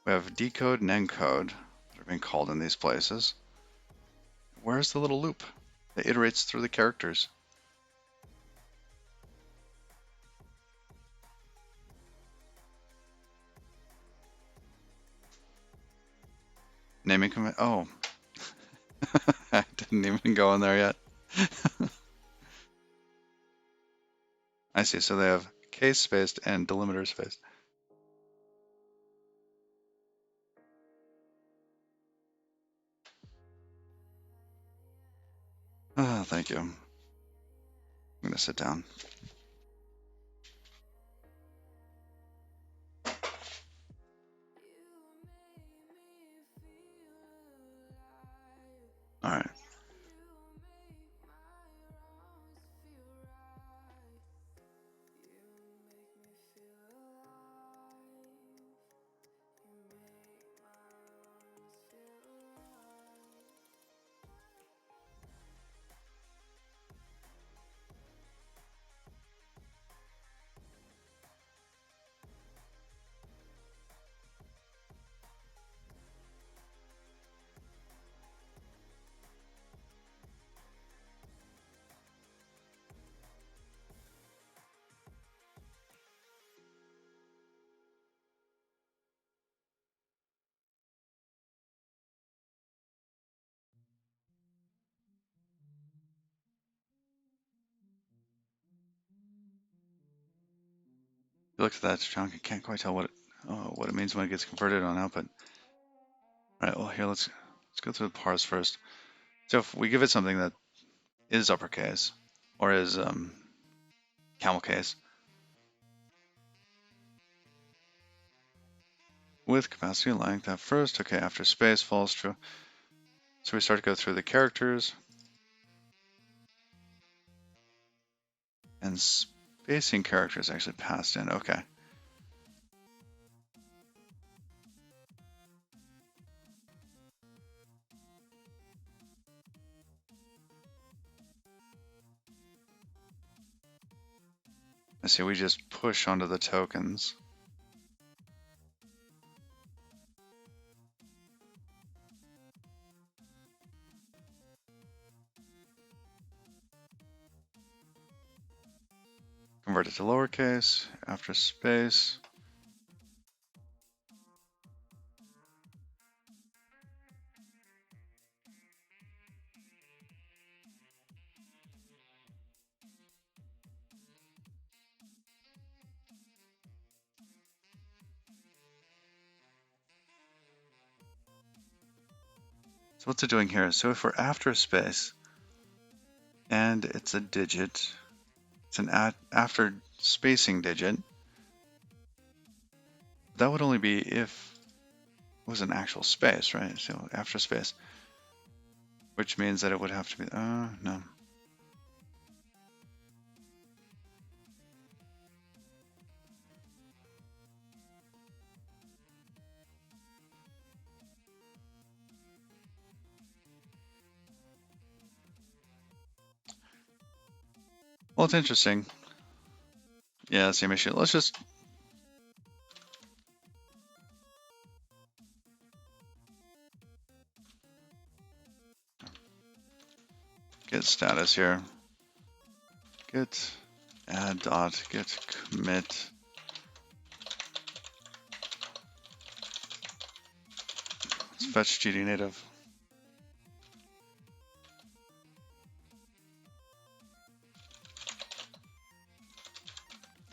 We have decode and encode that are being called in these places. Where's the little loop that iterates through the characters? Naming command. Oh, I didn't even go in there yet. I see. So they have case spaced and delimiter spaced. Oh, thank you. I'm going to sit down. All right. You look at that chunk, I can't quite tell what it means when it gets converted on output. All right, well here let's go through the parse first. So if we give it something that is uppercase or is camel case with capacity and length at first, okay, after space false true. So we start to go through the characters and spacing characters actually passed in. Okay. I see we just push onto the tokens. Convert it to lowercase, after space. So what's it doing here? So if we're after a space and it's a digit, it's an after spacing digit, that would only be if it was an actual space, right? So after space, which means that it would have to be, no. Well, it's interesting. Yeah, same issue. Let's just get status here. Get add dot get commit. Let's fetch GD native.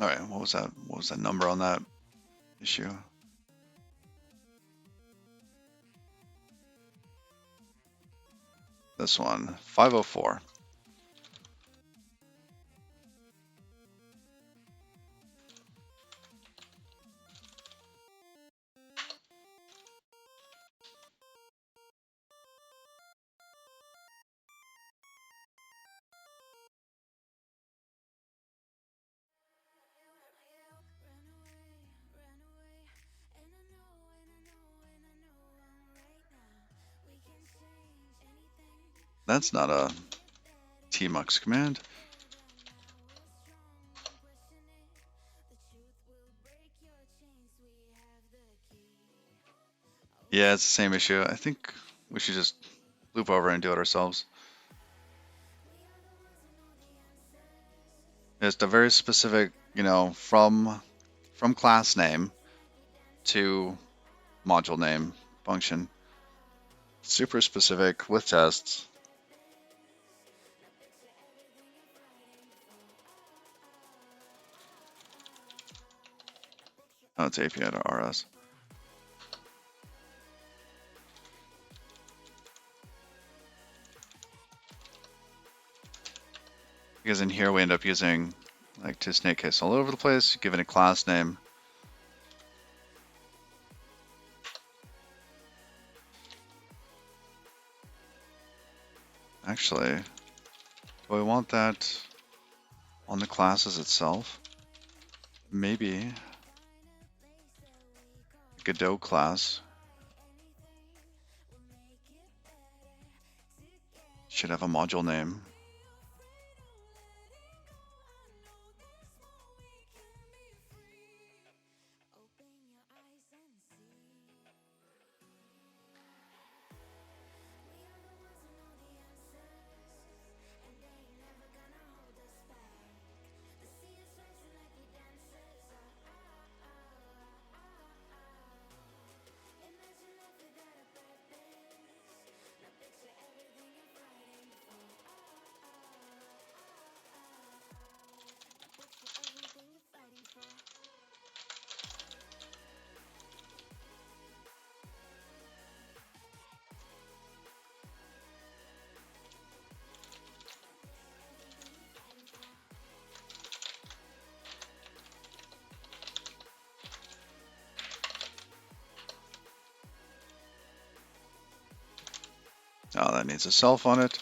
All right, what was that? What was that number on that issue? This one, 504. That's not a tmux command. Yeah, it's the same issue. I think we should just loop over and do it ourselves. It's a very specific, from class name to module name function. Super specific with tests. Oh, it's API to RS. Because in here we end up using like to snake case all over the place, given a class name. Actually, do I want that on the classes itself? Maybe Godot class should have a module name. Oh, that needs a self on it.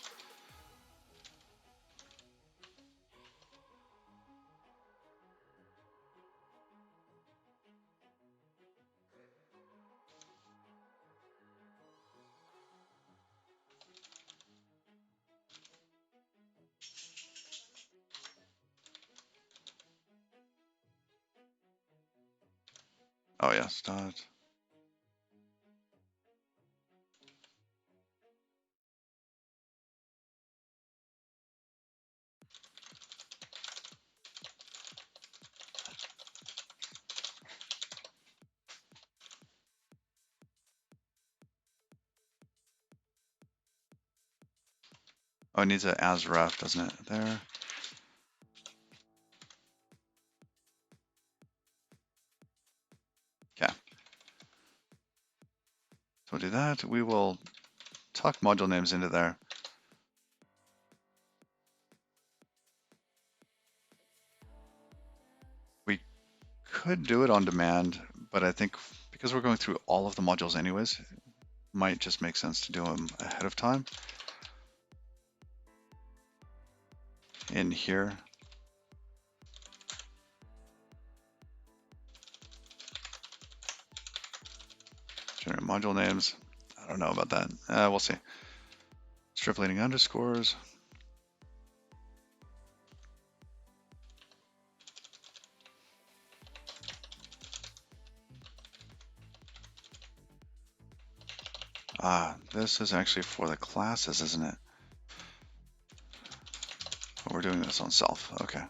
Oh yes, dot. Oh, it needs an as ref, doesn't it? There. Okay. So we'll do that. We will tuck module names into there. We could do it on demand, but I think because we're going through all of the modules anyways, it might just make sense to do them ahead of time. In here. Generate module names. I don't know about that. We'll see. Strip leading underscores. This is actually for the classes, isn't it? Oh, we're doing this on self. Okay.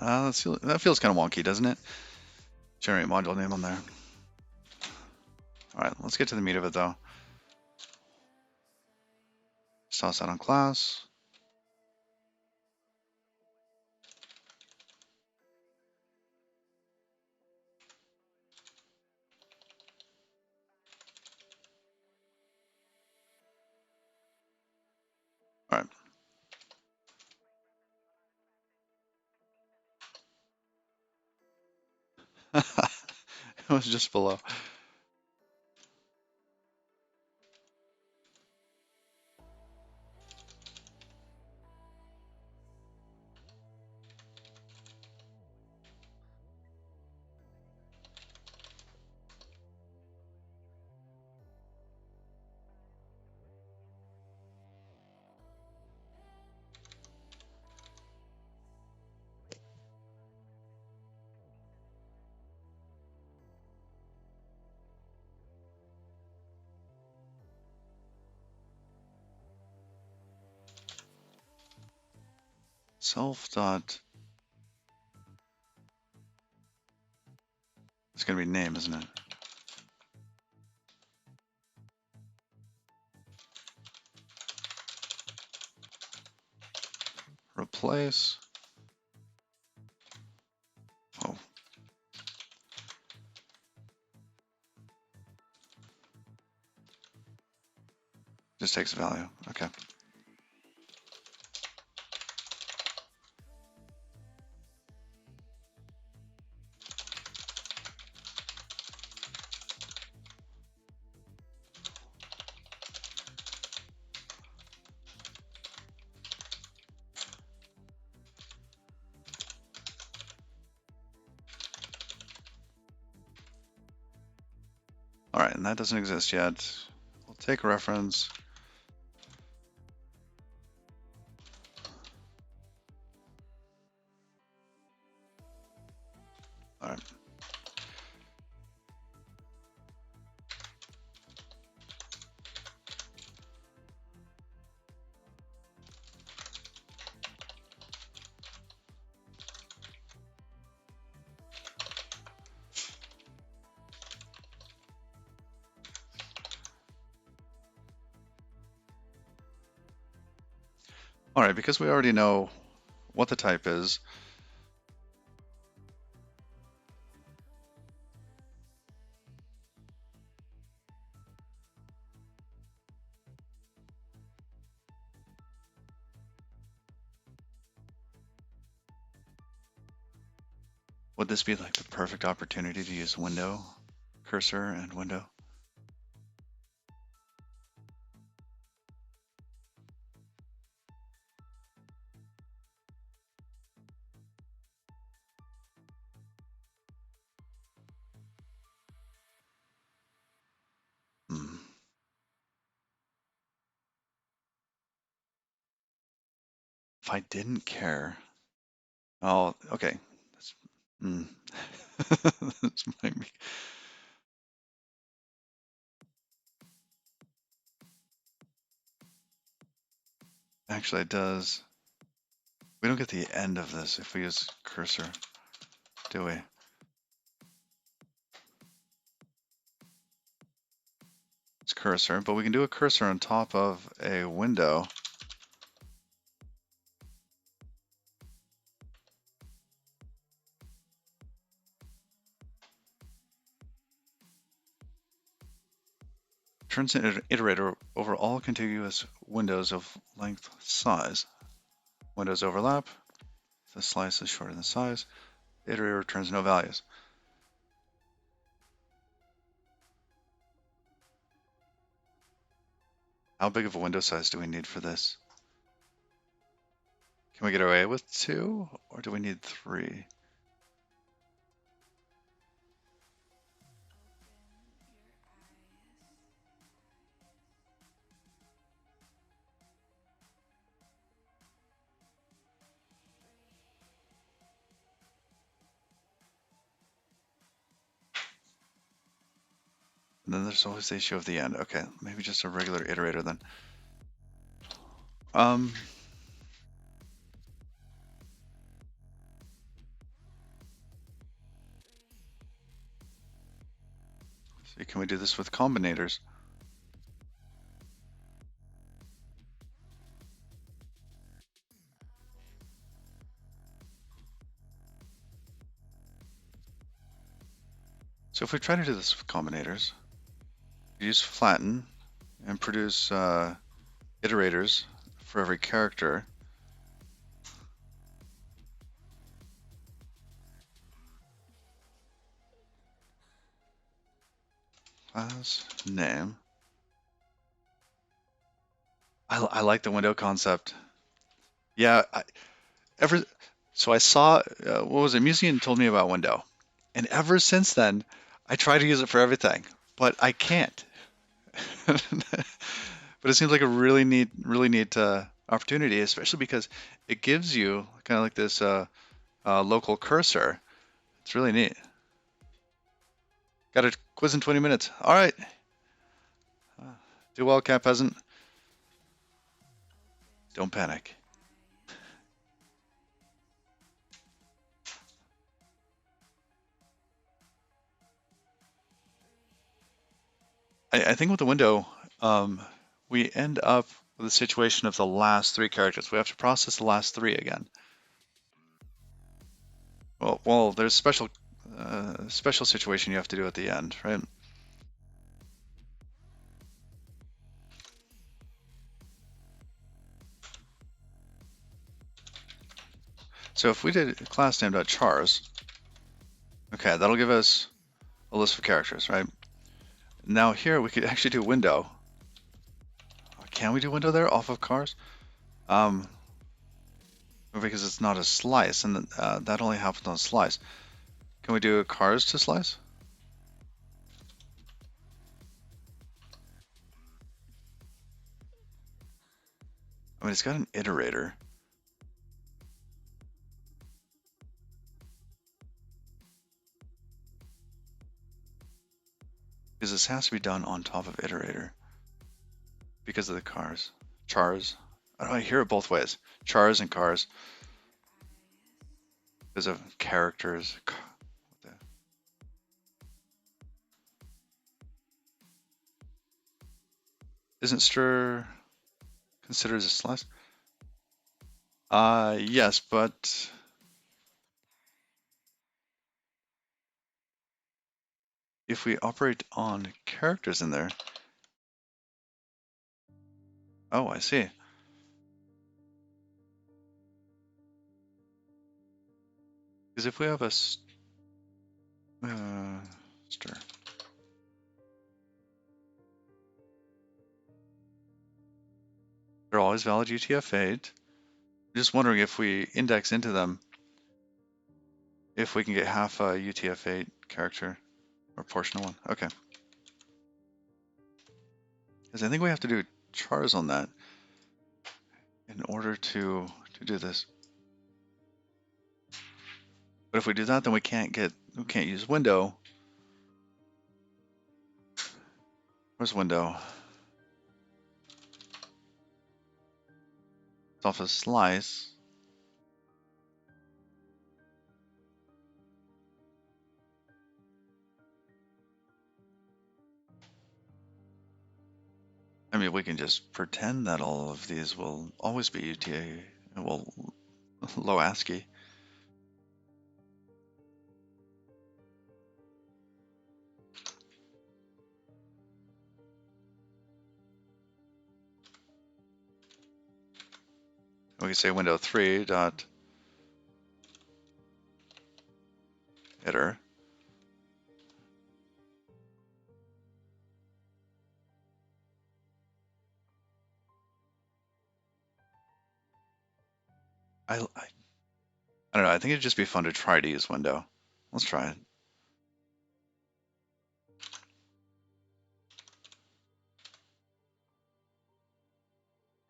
Let's see. That feels kind of wonky, doesn't it? Generate module name on there. All right, let's get to the meat of it though. Just toss that on class. All right. It was just below. Self dot. It's gonna be name, isn't it? Replace. Oh. Just takes a value. Okay. All right, and that doesn't exist yet. We'll take a reference. All right. All right, because we already know what the type is, would this be like the perfect opportunity to use window, cursor, and window? If I didn't care, oh, okay. That's, this might be. Actually, it does. We don't get the end of this if we use cursor, do we? It's cursor, but we can do a cursor on top of a window. Turns an iterator over all contiguous windows of length size. Windows overlap. The slice is shorter than size. The iterator returns no values. How big of a window size do we need for this? Can we get away with 2, or do we need 3? And then there's always the issue of the end. Okay, maybe just a regular iterator then. So can we do this with combinators? So if we try to do this with combinators, use flatten and produce iterators for every character. Class name. I like the window concept. Yeah, so I saw, what was it? Museum told me about window. And ever since then, I try to use it for everything, but I can't. But it seems like a really neat opportunity, especially because it gives you kind of like this local cursor. It's really neat. Got a quiz in 20 minutes. All right. Do well, Cat Peasant. Don't panic. I think with the window, we end up with a situation of the last 3 characters. We have to process the last 3 again. Well, there's special situation you have to do at the end, right? So if we did class name.chars, okay, that'll give us a list of characters, right? Now here we could actually do window. Can we do window there off of cars? Because it's not a slice, and that only happens on slice. Can we do cars to slice? I mean, it's got an iterator. Because this has to be done on top of iterator. Because of the cars. Chars. I don't know, I hear it both ways. Chars and cars. Because of characters. Isn't stir considered as a slice? Yes, but if we operate on characters in there, oh, I see. Because if we have a stir, they're always valid UTF-8. I'm just wondering if we index into them, if we can get half a UTF-8 character or portion of one. Okay. Because I think we have to do chars on that in order to do to do this. But if we do that, then we can't use window. Where's window? It's off a slice. I mean, we can just pretend that all of these will always be UTA, well, low ASCII. We can say window 3 dot header. I don't know. I think it'd just be fun to try to use window. Let's try it.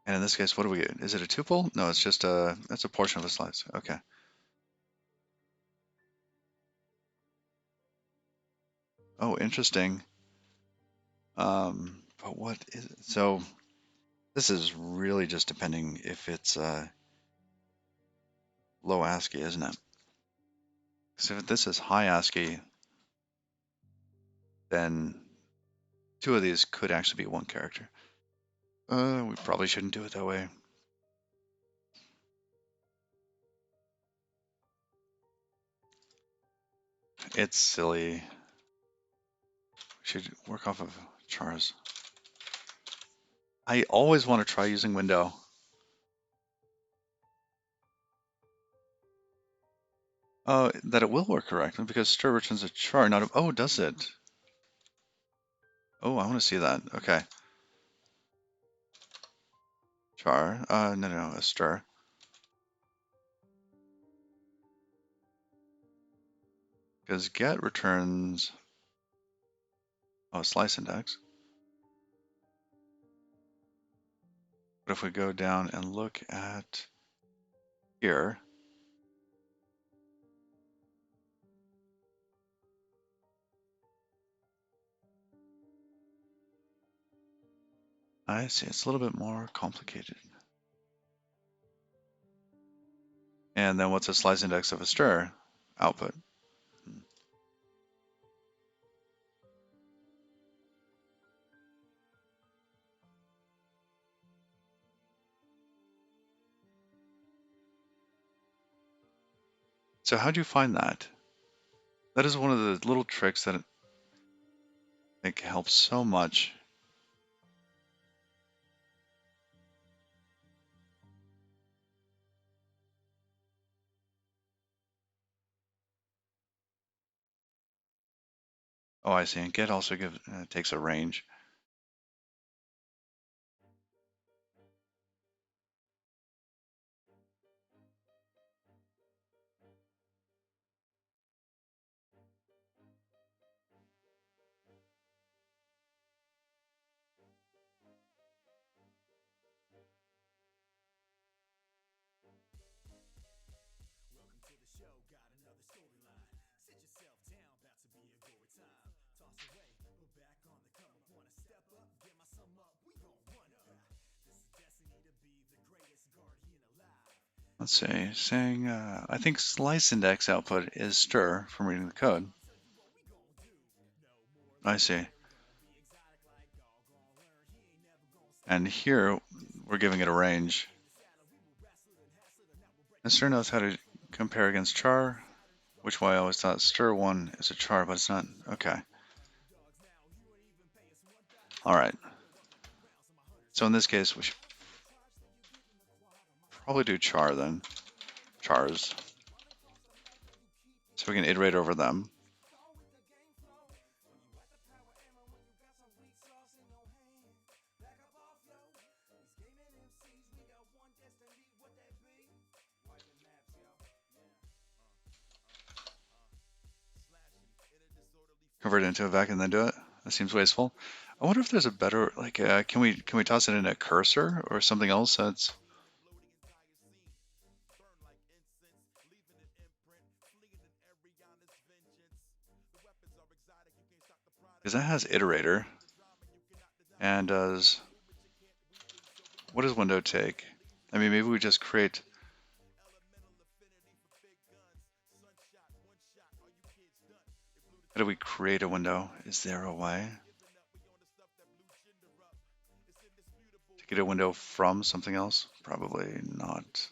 And in this case, what do we get? Is it a tuple? No, it's just that's a portion of a slice. Okay. Oh, interesting. But what is it? So this is really just depending if it's low ASCII, isn't it? So if this is high ASCII, then two of these could actually be one character. We probably shouldn't do it that way. It's silly. We should work off of chars. I always want to try using window. That it will work correctly because stir returns a char, not a, oh, does it? Oh, I want to see that. Okay. Char, no, a stir. Because get returns, oh, slice index. But if we go down and look at here, I see it's a little bit more complicated. And then what's a slice index of a stir? Output. So how do you find that? That is one of the little tricks that I think helps so much. Oh, I see. And get also takes a range. Let's see, saying, I think slice index output is stir from reading the code. I see. And here, we're giving it a range. And stir knows how to compare against char, which why I always thought stir 1 is a char, but it's not. Okay. All right. So in this case, we should probably do char then. Chars. So we can iterate over them. Convert it into a vec and then do it. That seems wasteful. I wonder if there's a better, like, can we toss it in a cursor or something else that's. Because that has iterator. And does, what does window take? I mean, maybe we just create, how do we create a window? Is there a way to get a window from something else? Probably not.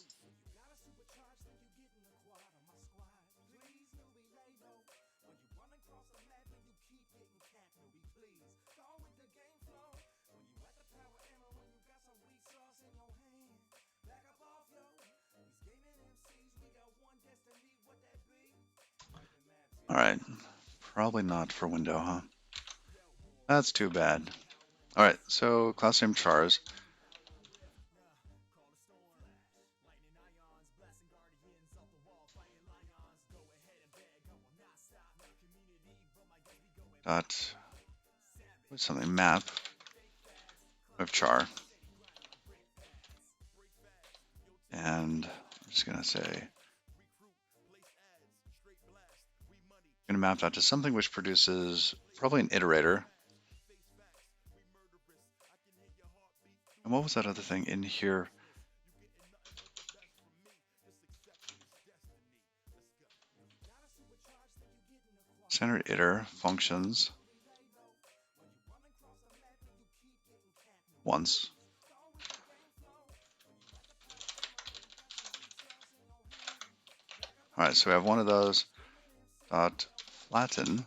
All right, probably not for window, huh? That's too bad. All right, so class name chars. Dot, what's something, map of char. And I'm just gonna say, I'm gonna map that to something which produces probably an iterator. And what was that other thing in here? Standard iter functions once. All right, so we have one of those dot flatten, and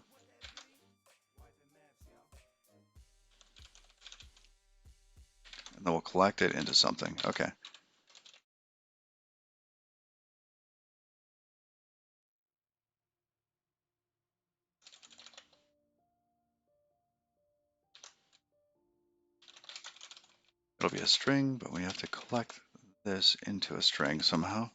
then we'll collect it into something. Okay. It'll be a string, but we have to collect this into a string somehow.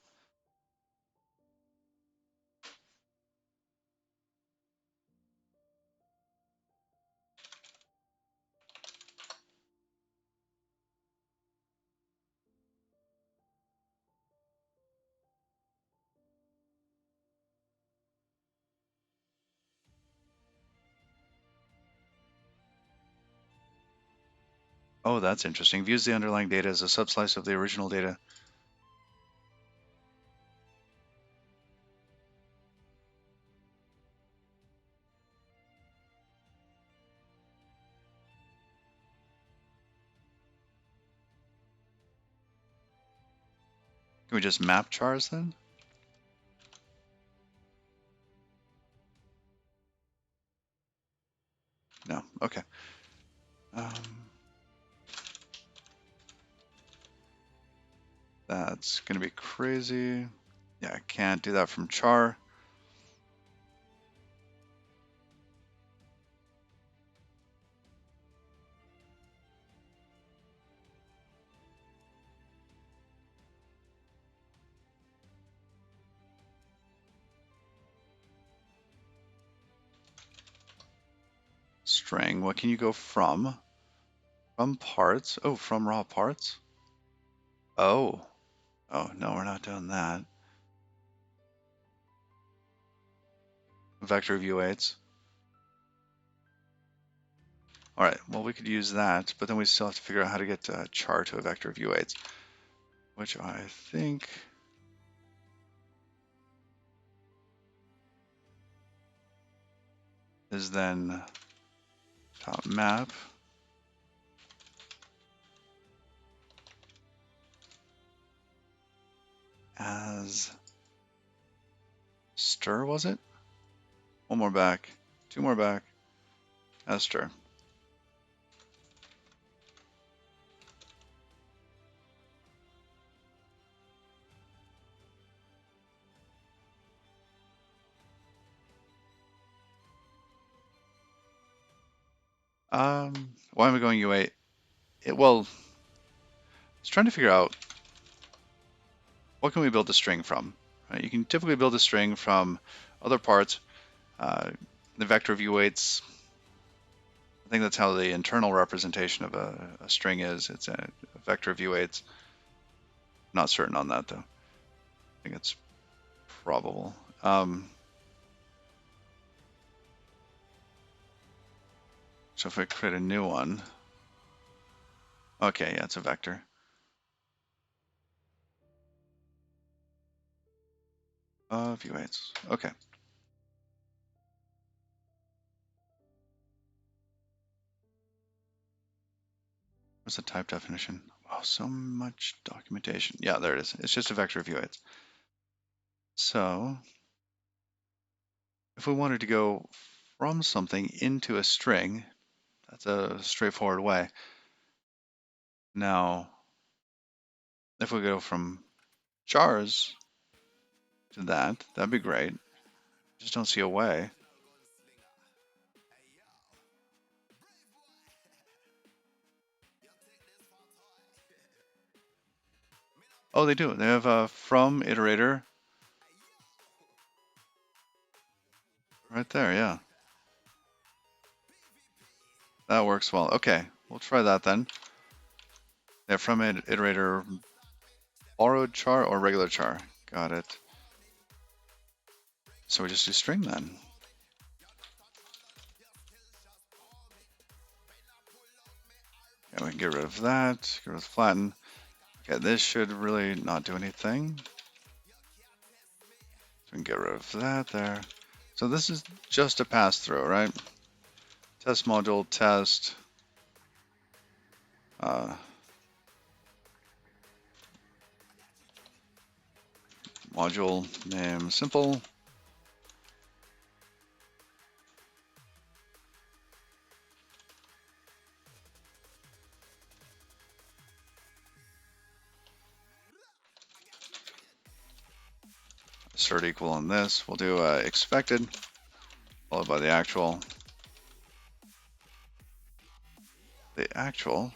Oh, that's interesting. Views the underlying data as a subslice of the original data. Can we just map chars then? No. Okay. That's going to be crazy. Yeah, I can't do that from char. String, what can you go from? From parts? Oh, from raw parts? Oh. Oh, no, we're not doing that. Vector view weights. All right, well, we could use that, but then we still have to figure out how to get char to a vector view weights, which I think is then top map as stir, was it? One more back, two more back, as stir. Why am I going U8? Well, I was trying to figure out what can we build a string from. Right? You can typically build a string from other parts. The vector view weights, I think that's how the internal representation of a string is. It's a vector view weights. Not certain on that though. I think it's probable. So if I create a new one, okay, yeah, it's a vector. View weights, okay. What's the type definition? Oh, so much documentation. Yeah, there it is. It's just a vector of view weights. So if we wanted to go from something into a string, that's a straightforward way. Now, if we go from chars to that, that'd be great. Just don't see a way. Oh, they do. They have a from iterator right there. Yeah, that works well. Okay, we'll try that then. Yeah, from iterator, borrowed char or regular char. Got it. So we just do string then. And we can get rid of that, get rid of flatten. Okay, this should really not do anything. So we can get rid of that there. So this is just a pass through, right? Test module, test. Module name simple. Assert equal on this. We'll do expected, followed by the actual. The actual.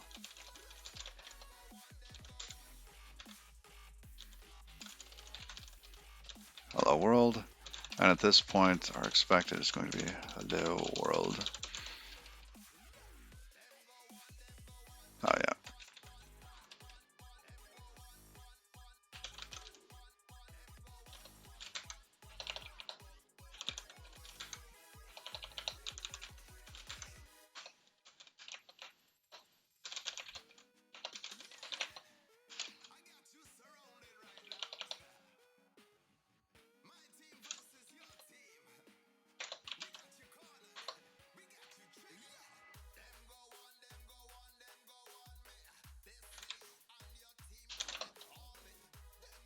Hello world. And at this point, our expected is going to be hello world. Oh yeah.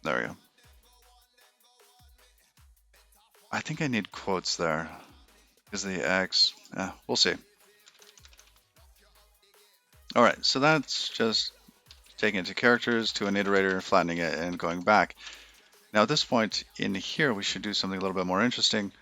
There we go. I think I need quotes there. Because the X, we'll see. All right, so that's just taking it to characters, to an iterator, flattening it, and going back. Now at this point in here, we should do something a little bit more interesting.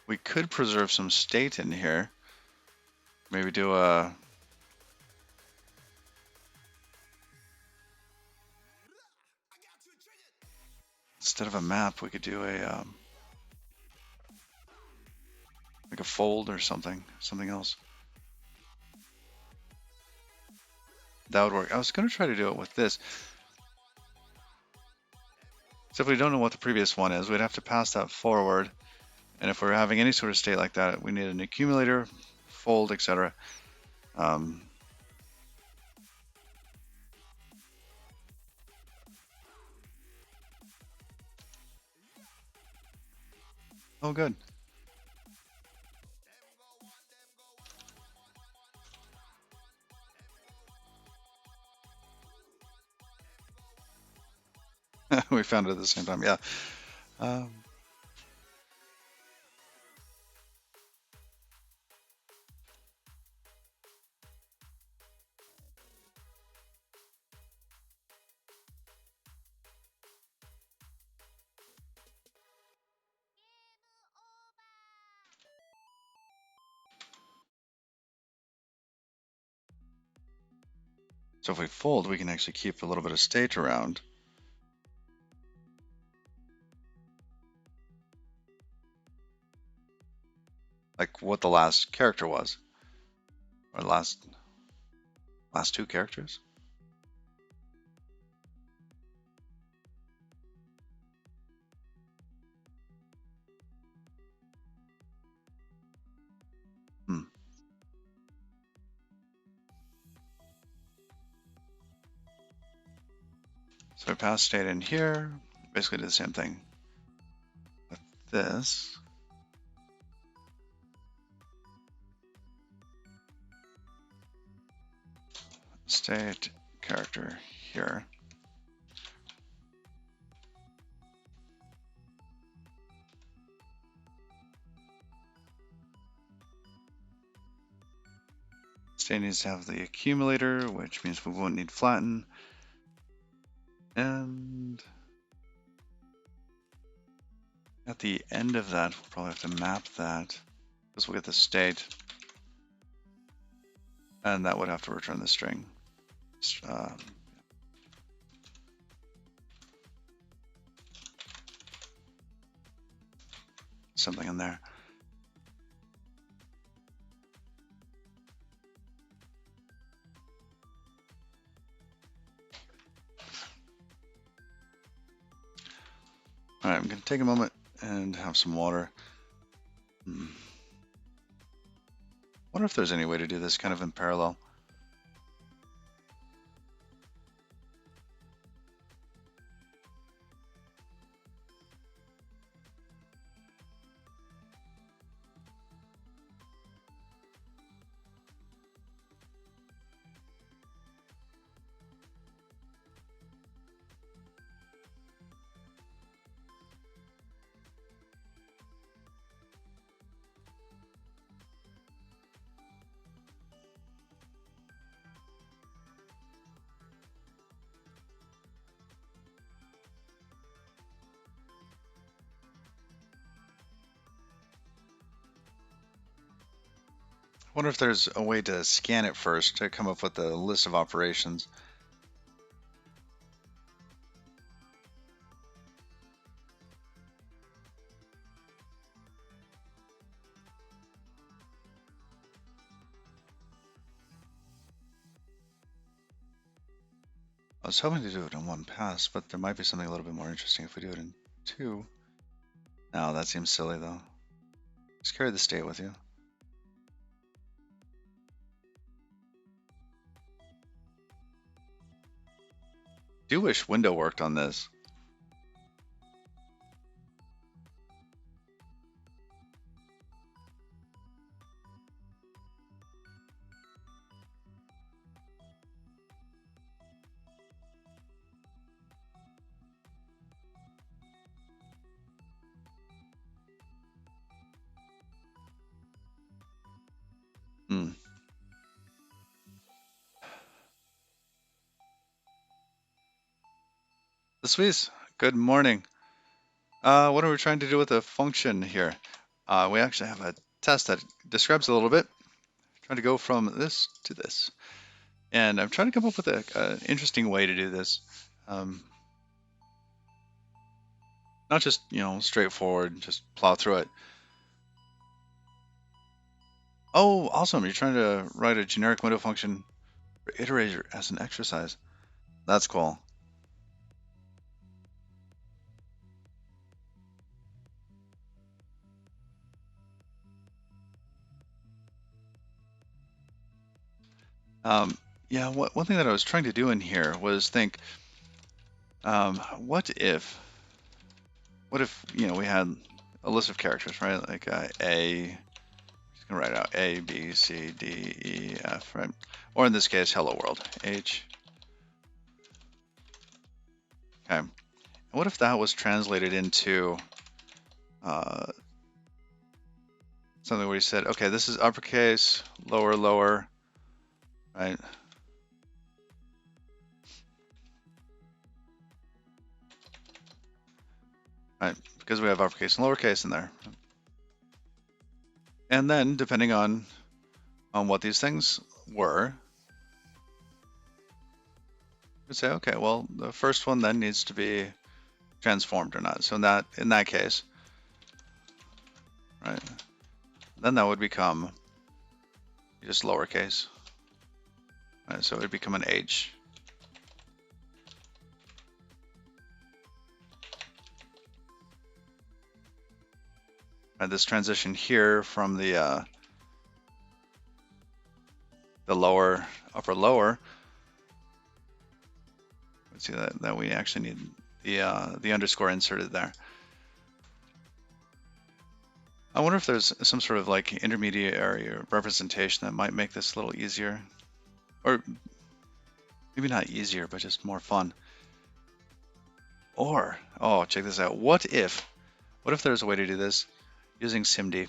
We could preserve some state in here. Maybe do a instead of a map, we could do a like a fold or something else. That would work. I was going to try to do it with this. So if we don't know what the previous one is, we'd have to pass that forward. And if we're having any sort of state like that, we need an accumulator, fold, etc. Oh, good. We found it at the same time. Yeah. So if we fold, we can actually keep a little bit of state around. Like what the last character was. Or last. Last two characters. So I pass state in here, basically do the same thing with this. State character here. State needs to have the accumulator, which means we won't need flatten. And at the end of that, we'll probably have to map that because we'll get the state. And that would have to return the string. Something in there. All right, I'm going to take a moment and have some water. Wonder if there's any way to do this kind of in parallel. I wonder if there's a way to scan it first to come up with a list of operations. I was hoping to do it in one pass, but there might be something a little bit more interesting if we do it in two. No, that seems silly though. Just carry the state with you. Do wish window worked on this. The Swiss, good morning. What are we trying to do with a function here? We actually have a test that describes it a little bit. Trying to go from this to this. And I'm trying to come up with an interesting way to do this. Not just, straightforward, just plow through it. Oh, awesome. You're trying to write a generic window function for iterator as an exercise. That's cool. Yeah, one thing that I was trying to do in here was think, what if we had a list of characters, right? Like A, just gonna write out A, B, C, D, E, F, right? Or in this case, hello world, H. Okay. And what if that was translated into something where you said, okay, this is uppercase, lower, lower, right? Right, because we have uppercase and lowercase in there. And then, depending on what these things were, we'd say, okay, well, the first one then needs to be transformed or not. So in that case, right, then that would become just lowercase. All right, so it would become an H. And this transition here from the lower, upper lower, let's see that we actually need the underscore inserted there. I wonder if there's some sort of like intermediary representation that might make this a little easier, or maybe not easier, but just more fun. Or, oh, check this out. What if there's a way to do this using SIMD?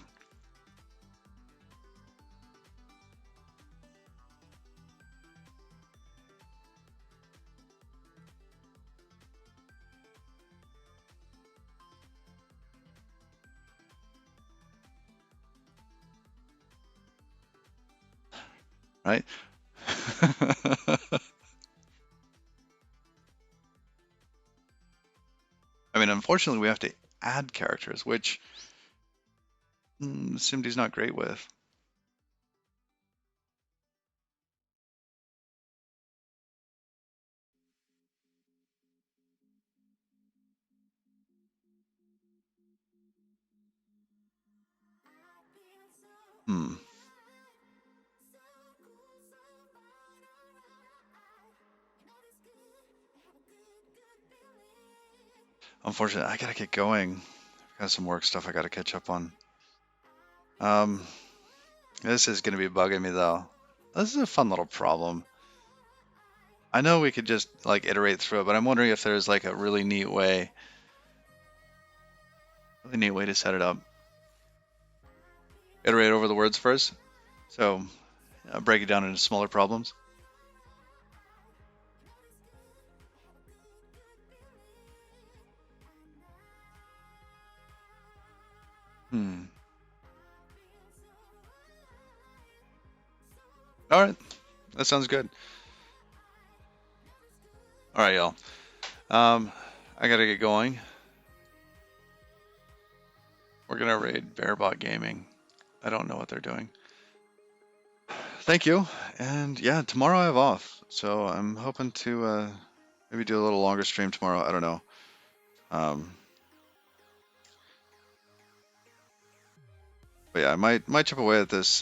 Right? I mean, unfortunately, we have to add characters, which SIMD's not great with. Unfortunately, I gotta get going. I've got some work stuff I gotta catch up on. This is gonna be bugging me though. This is a fun little problem. I know we could just like iterate through it, but I'm wondering if there's like a really neat way to set it up. Iterate over the words first. So break it down into smaller problems. All right, that sounds good. All right, y'all. I gotta get going. We're gonna raid Bearbot Gaming. I don't know what they're doing. Thank you. And yeah, tomorrow I have off, so I'm hoping to maybe do a little longer stream tomorrow. I don't know. But yeah, I might chip away at this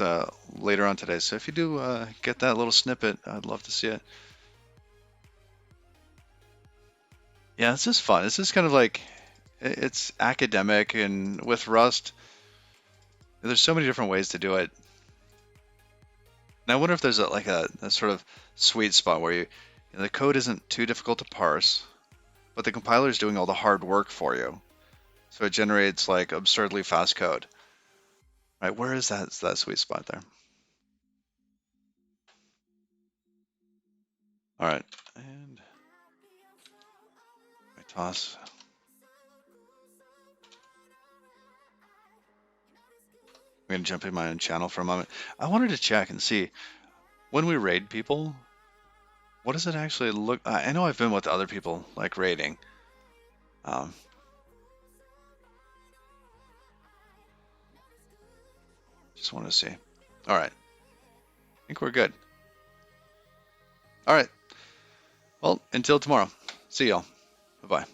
later on today. So if you do get that little snippet, I'd love to see it. Yeah, it's just fun. It's just kind of like it's academic, and with Rust, there's so many different ways to do it. And I wonder if there's a sort of sweet spot where the code isn't too difficult to parse, but the compiler is doing all the hard work for you. So it generates like absurdly fast code. Right? Where is that sweet spot there? All right, and I toss. I'm gonna jump in my own channel for a moment. I wanted to check and see when we raid people, what does it actually look? I know I've been with other people like raiding. Just want to see. All right, I think we're good. All right. Well, until tomorrow. See y'all. Bye-bye.